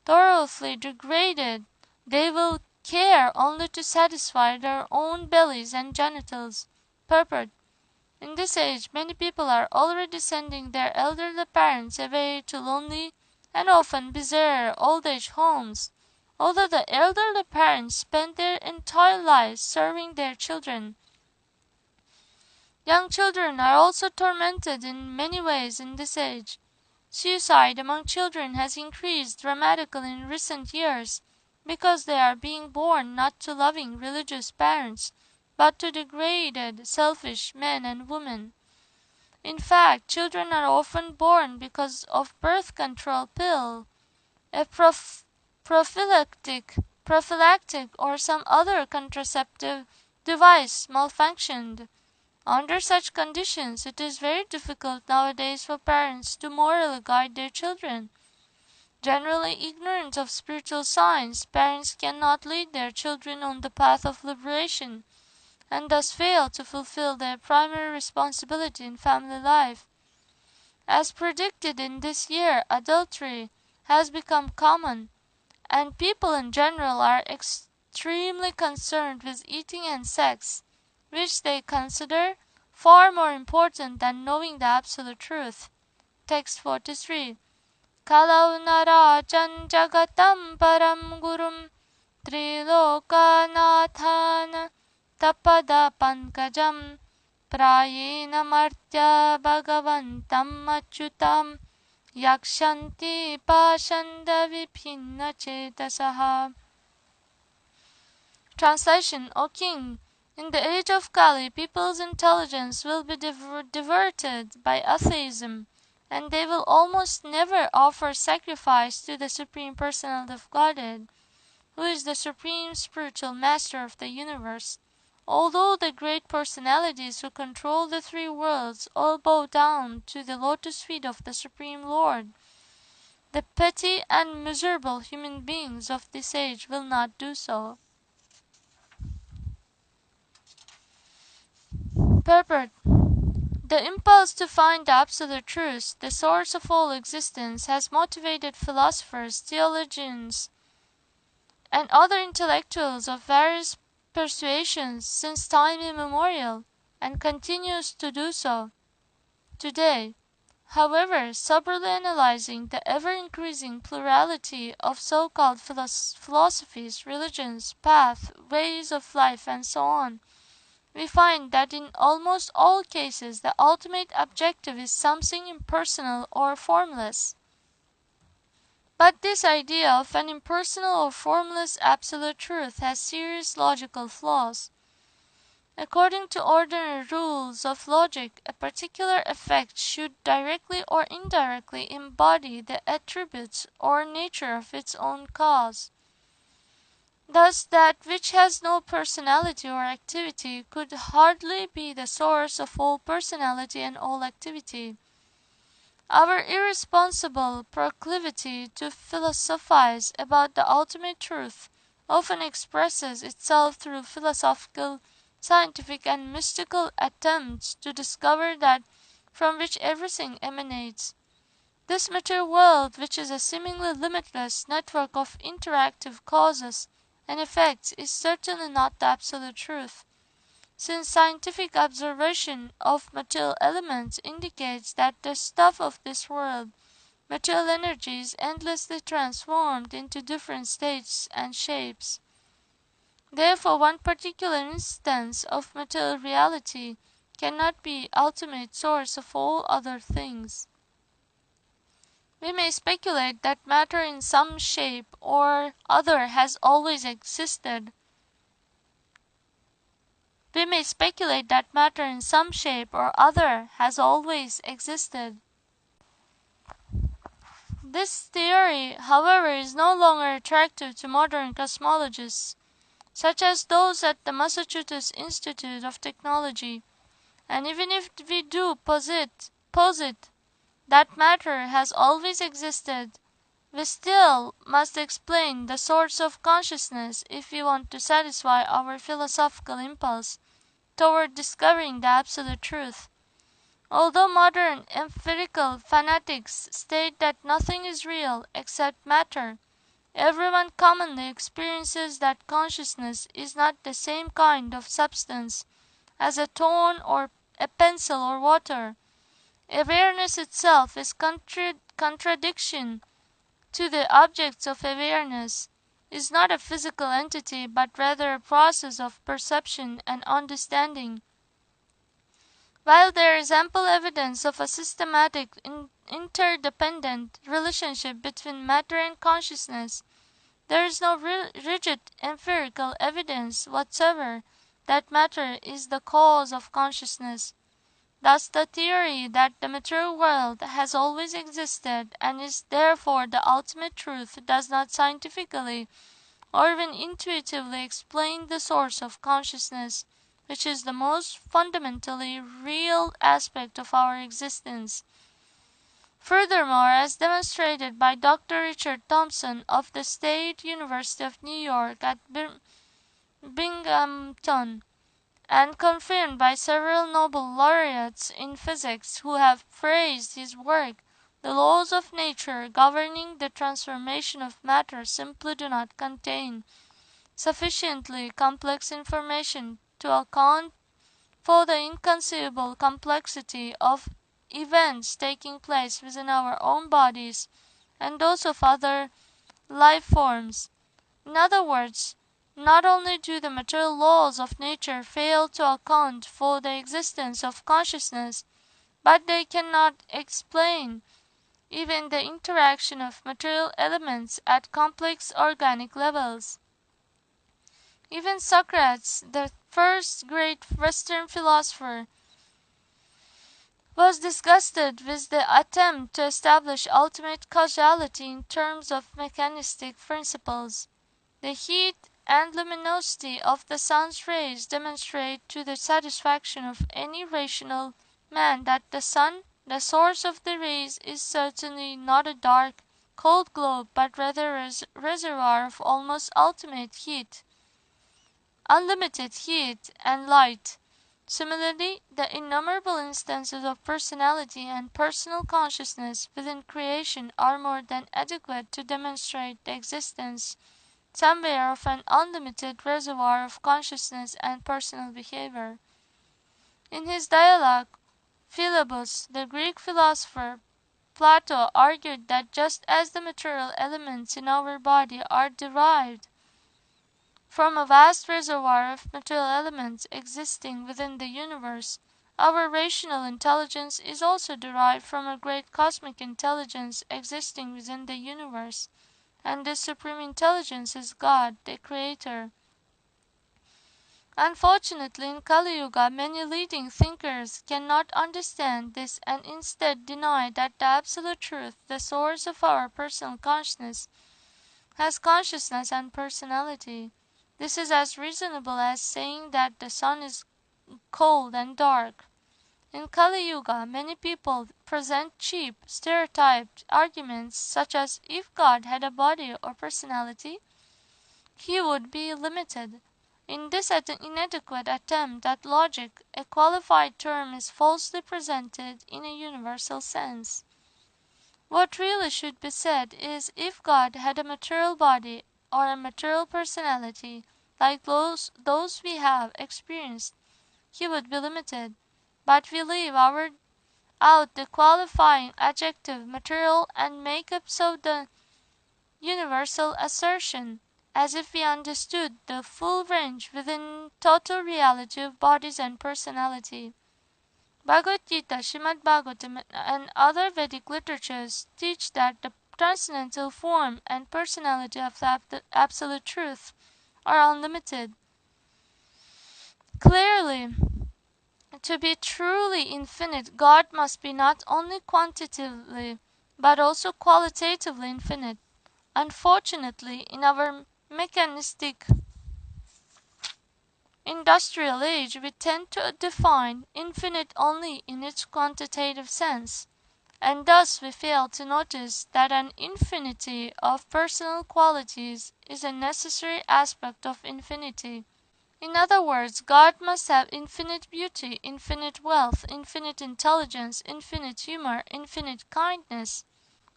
Thoroughly degraded, they will care only to satisfy their own bellies and genitals. Purport. In this age, many people are already sending their elderly parents away to lonely and often bizarre old age homes, although the elderly parents spend their entire lives serving their children. Young children are also tormented in many ways in this age. Suicide among children has increased dramatically in recent years because they are being born not to loving religious parents, but to degraded, selfish men and women. In fact, children are often born because of birth control pill, a prophylactic or some other contraceptive device malfunctioned. Under such conditions, it is very difficult nowadays for parents to morally guide their children. Generally ignorant of spiritual signs, parents cannot lead their children on the path of liberation, and thus fail to fulfill their primary responsibility in family life. As predicted in this year, adultery has become common, and people in general are extremely concerned with eating and sex, which they consider far more important than knowing the absolute truth. Text 43. Kalau narajan jagatam param gurum Trilokanathan tapada pankajam prayena martya bhagavantam achyutam yakshanti pashanda viphinna chetasaha. Translation: O king, in the age of Kali, people's intelligence will be diverted by atheism, and they will almost never offer sacrifice to the Supreme Personality of Godhead, who is the Supreme Spiritual Master of the universe. Although the great personalities who control the three worlds all bow down to the lotus feet of the Supreme Lord, the petty and miserable human beings of this age will not do so. Purport: the impulse to find the absolute truth, the source of all existence, has motivated philosophers, theologians, and other intellectuals of various persuasions since time immemorial, and continues to do so today. However, soberly analyzing the ever-increasing plurality of so-called philosophies, religions, paths, ways of life, and so on, we find that in almost all cases the ultimate objective is something impersonal or formless. But this idea of an impersonal or formless absolute truth has serious logical flaws. According to ordinary rules of logic, a particular effect should directly or indirectly embody the attributes or nature of its own cause. Thus that which has no personality or activity could hardly be the source of all personality and all activity. Our irresponsible proclivity to philosophize about the ultimate truth often expresses itself through philosophical, scientific, and mystical attempts to discover that from which everything emanates. This material world, which is a seemingly limitless network of interactive causes and effects, is certainly not the absolute truth, since scientific observation of material elements indicates that the stuff of this world, material energy, is endlessly transformed into different states and shapes. Therefore, one particular instance of material reality cannot be ultimate source of all other things. We may speculate that matter in some shape or other has always existed. We may speculate that matter in some shape or other has always existed. This theory, however, is no longer attractive to modern cosmologists, such as those at the Massachusetts Institute of Technology, and even if we do posit that matter has always existed, we still must explain the source of consciousness if we want to satisfy our philosophical impulse toward discovering the absolute truth. Although modern empirical fanatics state that nothing is real except matter, everyone commonly experiences that consciousness is not the same kind of substance as a tone or a pencil or water. Awareness itself is contradiction to the objects of awareness, is not a physical entity but rather a process of perception and understanding. While there is ample evidence of a systematic interdependent relationship between matter and consciousness, there is no rigid empirical evidence whatsoever that matter is the cause of consciousness. Thus the theory that the material world has always existed and is therefore the ultimate truth does not scientifically or even intuitively explain the source of consciousness, which is the most fundamentally real aspect of our existence. Furthermore, as demonstrated by Dr. Richard Thompson of the State University of New York at Binghamton, and confirmed by several Nobel laureates in physics who have praised his work, the laws of nature governing the transformation of matter simply do not contain sufficiently complex information to account for the inconceivable complexity of events taking place within our own bodies and those of other life forms. In other words, not only do the material laws of nature fail to account for the existence of consciousness, but they cannot explain even the interaction of material elements at complex organic levels. Even Socrates, the first great Western philosopher, was disgusted with the attempt to establish ultimate causality in terms of mechanistic principles. The heat and luminosity of the sun's rays demonstrate to the satisfaction of any rational man that the sun, the source of the rays, is certainly not a dark, cold globe, but rather a reservoir of almost ultimate heat, unlimited heat and light. Similarly, the innumerable instances of personality and personal consciousness within creation are more than adequate to demonstrate the existence somewhere of an unlimited reservoir of consciousness and personal behavior. In his dialogue Philebus, the Greek philosopher, Plato argued that just as the material elements in our body are derived from a vast reservoir of material elements existing within the universe, our rational intelligence is also derived from a great cosmic intelligence existing within the universe, and this supreme intelligence is God, the Creator. Unfortunately, in Kali Yuga, many leading thinkers cannot understand this and instead deny that the Absolute Truth, the source of our personal consciousness, has consciousness and personality. This is as reasonable as saying that the sun is cold and dark. In Kali Yuga, many people present cheap, stereotyped arguments such as if God had a body or personality, he would be limited. In this inadequate attempt at logic, a qualified term is falsely presented in a universal sense. What really should be said is, if God had a material body or a material personality, like those we have experienced, he would be limited. But we leave out the qualifying adjective material and make up so the universal assertion, as if we understood the full range within total reality of bodies and personality. Bhagavad Gita, Srimad Bhagavatam, and other Vedic literatures teach that the transcendental form and personality of the Absolute Truth are unlimited. Clearly, to be truly infinite, God must be not only quantitatively but also qualitatively infinite. Unfortunately, in our mechanistic industrial age, we tend to define infinite only in its quantitative sense, and thus we fail to notice that an infinity of personal qualities is a necessary aspect of infinity. In other words, God must have infinite beauty, infinite wealth, infinite intelligence, infinite humor, infinite kindness.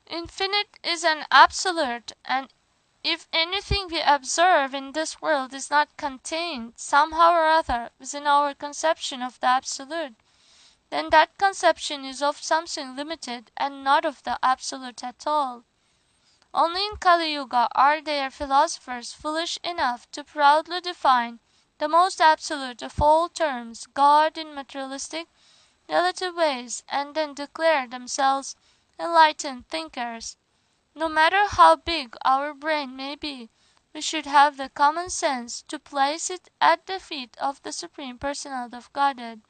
Infinite is an absolute, and if anything we observe in this world is not contained somehow or other within our conception of the Absolute, then that conception is of something limited and not of the Absolute at all. Only in Kali Yuga are there philosophers foolish enough to proudly define the most absolute of all terms, God, in materialistic, relative ways, and then declare themselves enlightened thinkers. No matter how big our brain may be, we should have the common sense to place it at the feet of the Supreme Personality of Godhead.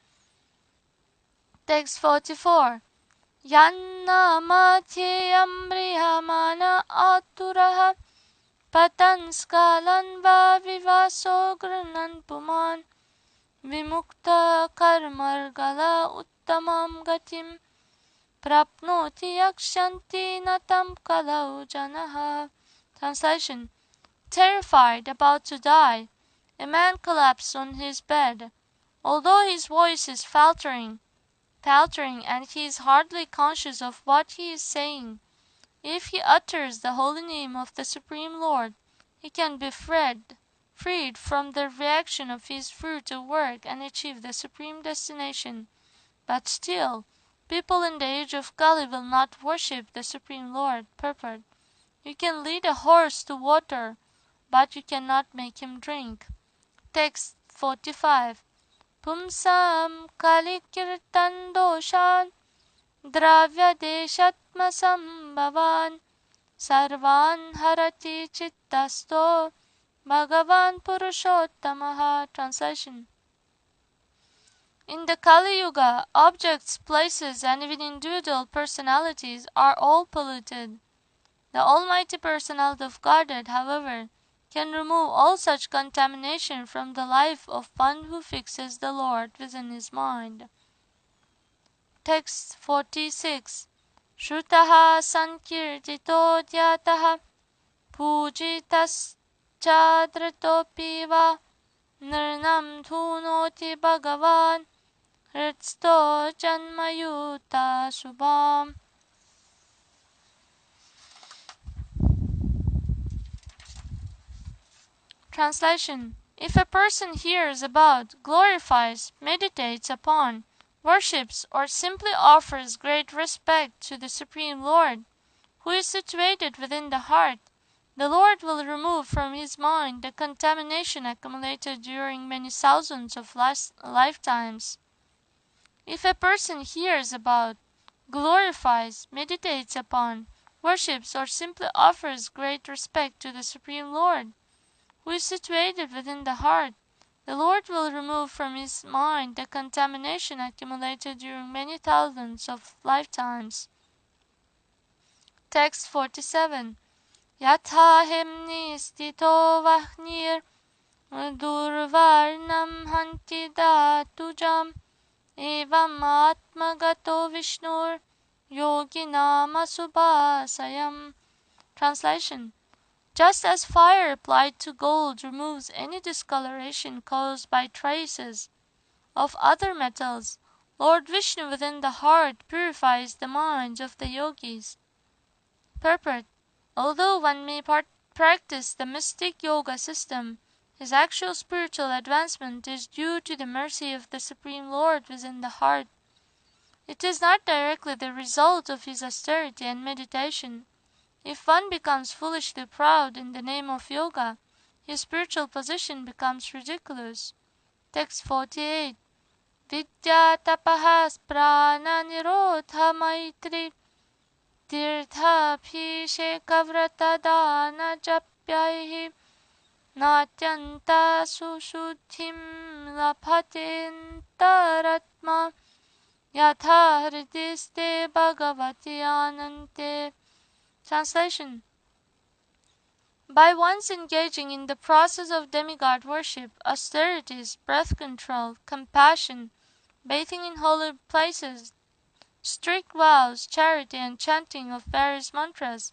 Text 44. Yanna matyeyam briyamana aturaha patan skalan va vivaso granan puman vimukta karmargala uttamam gatim prapnoti yakshanti natam kalau janaha. Translation. Terrified, about to die, a man collapsed on his bed. Although his voice is faltering, and he is hardly conscious of what he is saying, if he utters the holy name of the Supreme Lord, he can be freed from the reaction of his fruitive work and achieve the supreme destination. But still, people in the age of Kali will not worship the Supreme Lord. Purport. You can lead a horse to water, but you cannot make him drink. Text 45. Pumsam kalikirtan doshan dravya deshatma sambhavan sarvan harati chittasto Bhagavan Purushottamaha. Translation. In the Kali Yuga, objects, places, and even individual personalities are all polluted. The Almighty Personality of Godhead, however, can remove all such contamination from the life of one who fixes the Lord within his mind. Text 46. Shrutaha sankirtito dhyataha pujitas chadritopi va nirnam dhunoti bhagavan hritsto janmayuta subham. Translation. If a person hears about, glorifies, meditates upon, worships, or simply offers great respect to the Supreme Lord, who is situated within the heart, the Lord will remove from his mind the contamination accumulated during many thousands of lifetimes. If a person hears about, glorifies, meditates upon, worships, or simply offers great respect to the Supreme Lord, who is situated within the heart, the Lord will remove from his mind the contamination accumulated during many thousands of lifetimes. Text 47. Yatha himni stito vahnir durvarnam hanti datujam evam atmagato vishnur yoginama subhasayam. Translation. Just as fire applied to gold removes any discoloration caused by traces of other metals, Lord Vishnu within the heart purifies the minds of the yogis. Purport. Although one may practice the mystic yoga system, his actual spiritual advancement is due to the mercy of the Supreme Lord within the heart. It is not directly the result of his austerity and meditation. If one becomes foolishly proud in the name of yoga, his spiritual position becomes ridiculous. Text 48. Vidya tapahas prana nirodha maitri tirtha bhisheka vrata dana japyaihi natyanta sushuddhim labhatintaratma yatha hridiste bhagavati anante. Translation. By one's engaging in the process of demigod worship, austerities, breath control, compassion, bathing in holy places, strict vows, charity, and chanting of various mantras,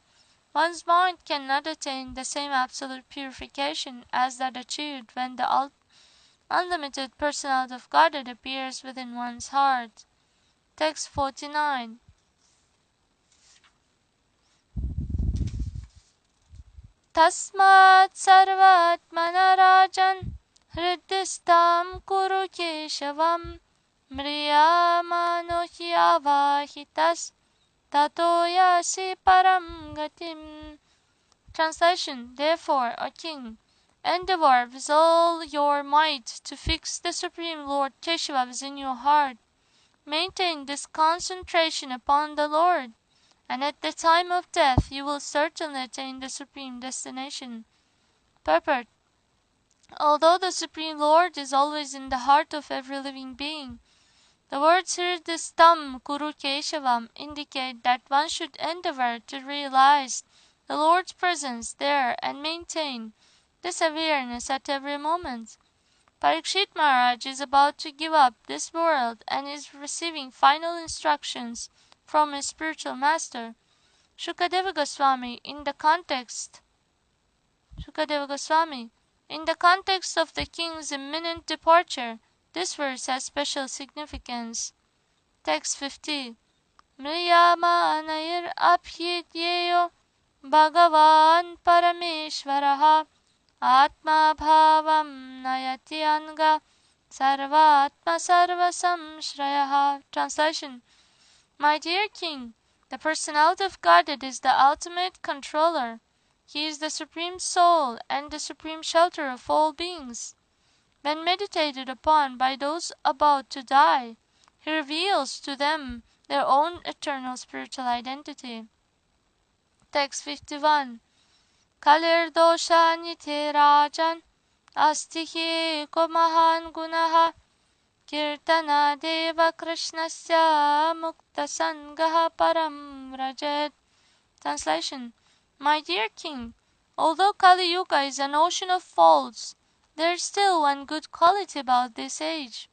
one's mind cannot attain the same absolute purification as that achieved when the unlimited personality of Godhead appears within one's heart. Text 49. Tasmat sarvatmana rajan hridistam kuru keshavam mriyamano hyavahitas tato yasi param gatim. Translation. Therefore, O King, endeavor with all your might to fix the Supreme Lord Keshava within your heart. Maintain this concentration upon the Lord, and at the time of death you will certainly attain the supreme destination. Purport. Although the Supreme Lord is always in the heart of every living being, the words Hridistam Kuru Keshavam indicate that one should endeavor to realize the Lord's presence there and maintain this awareness at every moment. Parikshit Maharaj is about to give up this world and is receiving final instructions from his spiritual master, Shukadeva Goswami. In the context of the king's imminent departure, this verse has special significance. Text 50. Mriyamanayir abhidyeyo Bhagavan Parameshwaraha Atma Bhavam Nayati Anga Sarvatma Sarvasam Shrayaha. Translation. My dear King, the personality of Godhead is the ultimate controller. He is the Supreme Soul and the Supreme Shelter of all beings. When meditated upon by those about to die, he reveals to them their own eternal spiritual identity. Text 51. Kalir dosha nite rajan astihi ko mahan gunaha kirtana deva krishnasya mukta sangaha param rajat. Translation. My dear King, although Kali Yuga is an ocean of faults, there is still one good quality about this age.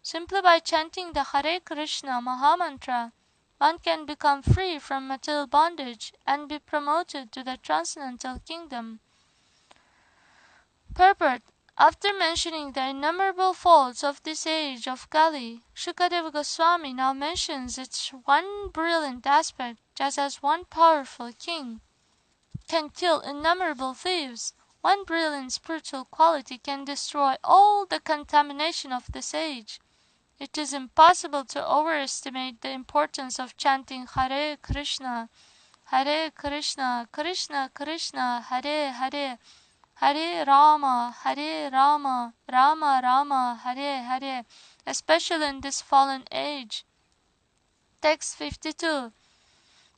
Simply by chanting the Hare Krishna Mahamantra, one can become free from material bondage and be promoted to the transcendental kingdom. Purport. After mentioning the innumerable faults of this age of Kali, Shukadeva Goswami now mentions its one brilliant aspect, just as one powerful king can kill innumerable thieves. One brilliant spiritual quality can destroy all the contamination of this age. It is impossible to overestimate the importance of chanting Hare Krishna, Krishna Krishna, Hare Hare, Hare Rama, Rama Rama, Hare Hare, especially in this fallen age. Text 52.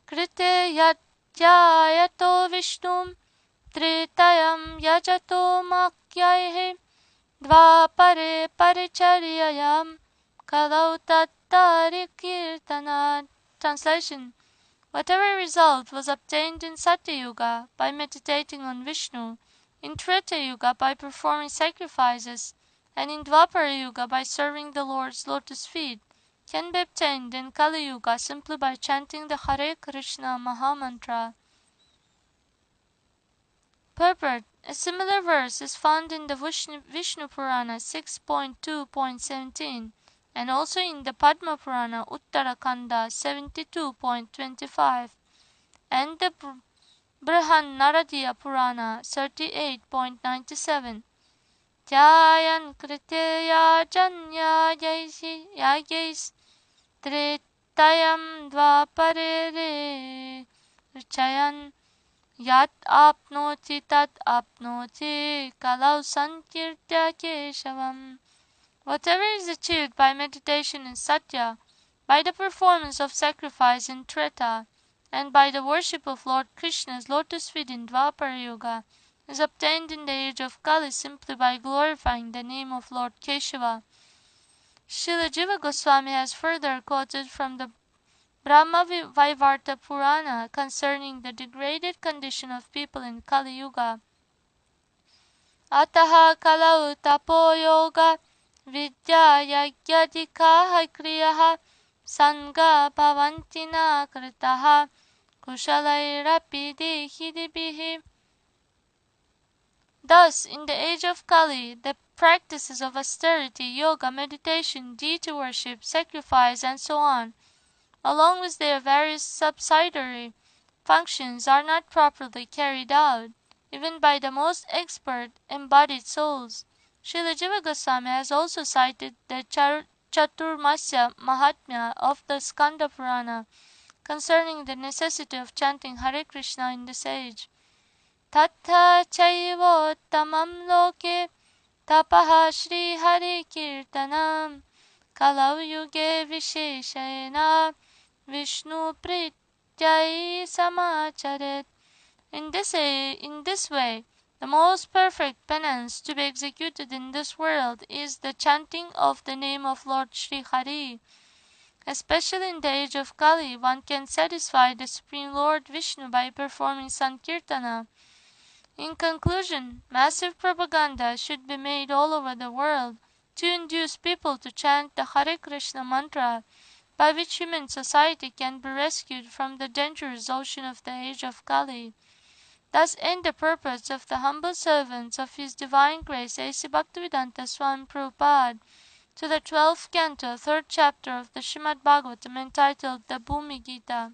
Krite yatyayato Vishnum Tritayam yajato makyaihe Dvapare paricharyayam Kalau tattari kirtanat. Translation. Whatever result was obtained in Satya Yuga by meditating on Vishnu, in Treta Yuga by performing sacrifices, and in Dwapara Yuga by serving the Lord's lotus feet, can be obtained in Kali Yuga simply by chanting the Hare Krishna Mahamantra. Purport. A similar verse is found in the Vishnu Purana 6.2.17 and also in the Padma Purana Uttarakanda 72.25 and the Brihan Naradiya Purana 38.97. Dhyayan kriteya janya yagais tritayam dvapare richayan Yat apnoti tat apnoti kalau sankirtya keshavam. Whatever is achieved by meditation in Satya, by the performance of sacrifice in Treta, and by the worship of Lord Krishna's lotus feet in Dwapara Yuga, is obtained in the age of Kali simply by glorifying the name of Lord Keshava. Srila Jiva Goswami has further quoted from the Brahma Vaivarta Purana concerning the degraded condition of people in Kali Yuga. Ataha kalau tapo yoga vidya yagyadikaha kriyaha sanga bhavantina kritaha kushalairapi dehidibihi. Thus, in the age of Kali, the practices of austerity, yoga, meditation, deity worship, sacrifice, and so on, along with their various subsidiary functions, are not properly carried out, even by the most expert embodied souls. Srila Jiva Goswami has also cited the Chaturmasya Mahatmya of the Skanda Purana concerning the necessity of chanting Hare Krishna in this age. Tattha chaivotamam loke tapaha Shri Hare Kirtanam kalau yuge visheshena Vishnu Prityai Samacharet. In this way, the most perfect penance to be executed in this world is the chanting of the name of Lord Sri Hari. Especially in the age of Kali, one can satisfy the Supreme Lord Vishnu by performing Sankirtana. In conclusion, massive propaganda should be made all over the world to induce people to chant the Hare Krishna mantra, by which human society can be rescued from the dangerous ocean of the age of Kali. Thus end the purpose of the humble servants of His Divine Grace A.C. Bhaktivedanta Swami Prabhupada to the 12th Canto, 3rd Chapter of the Srimad Bhagavatam entitled the Bhumi Gita.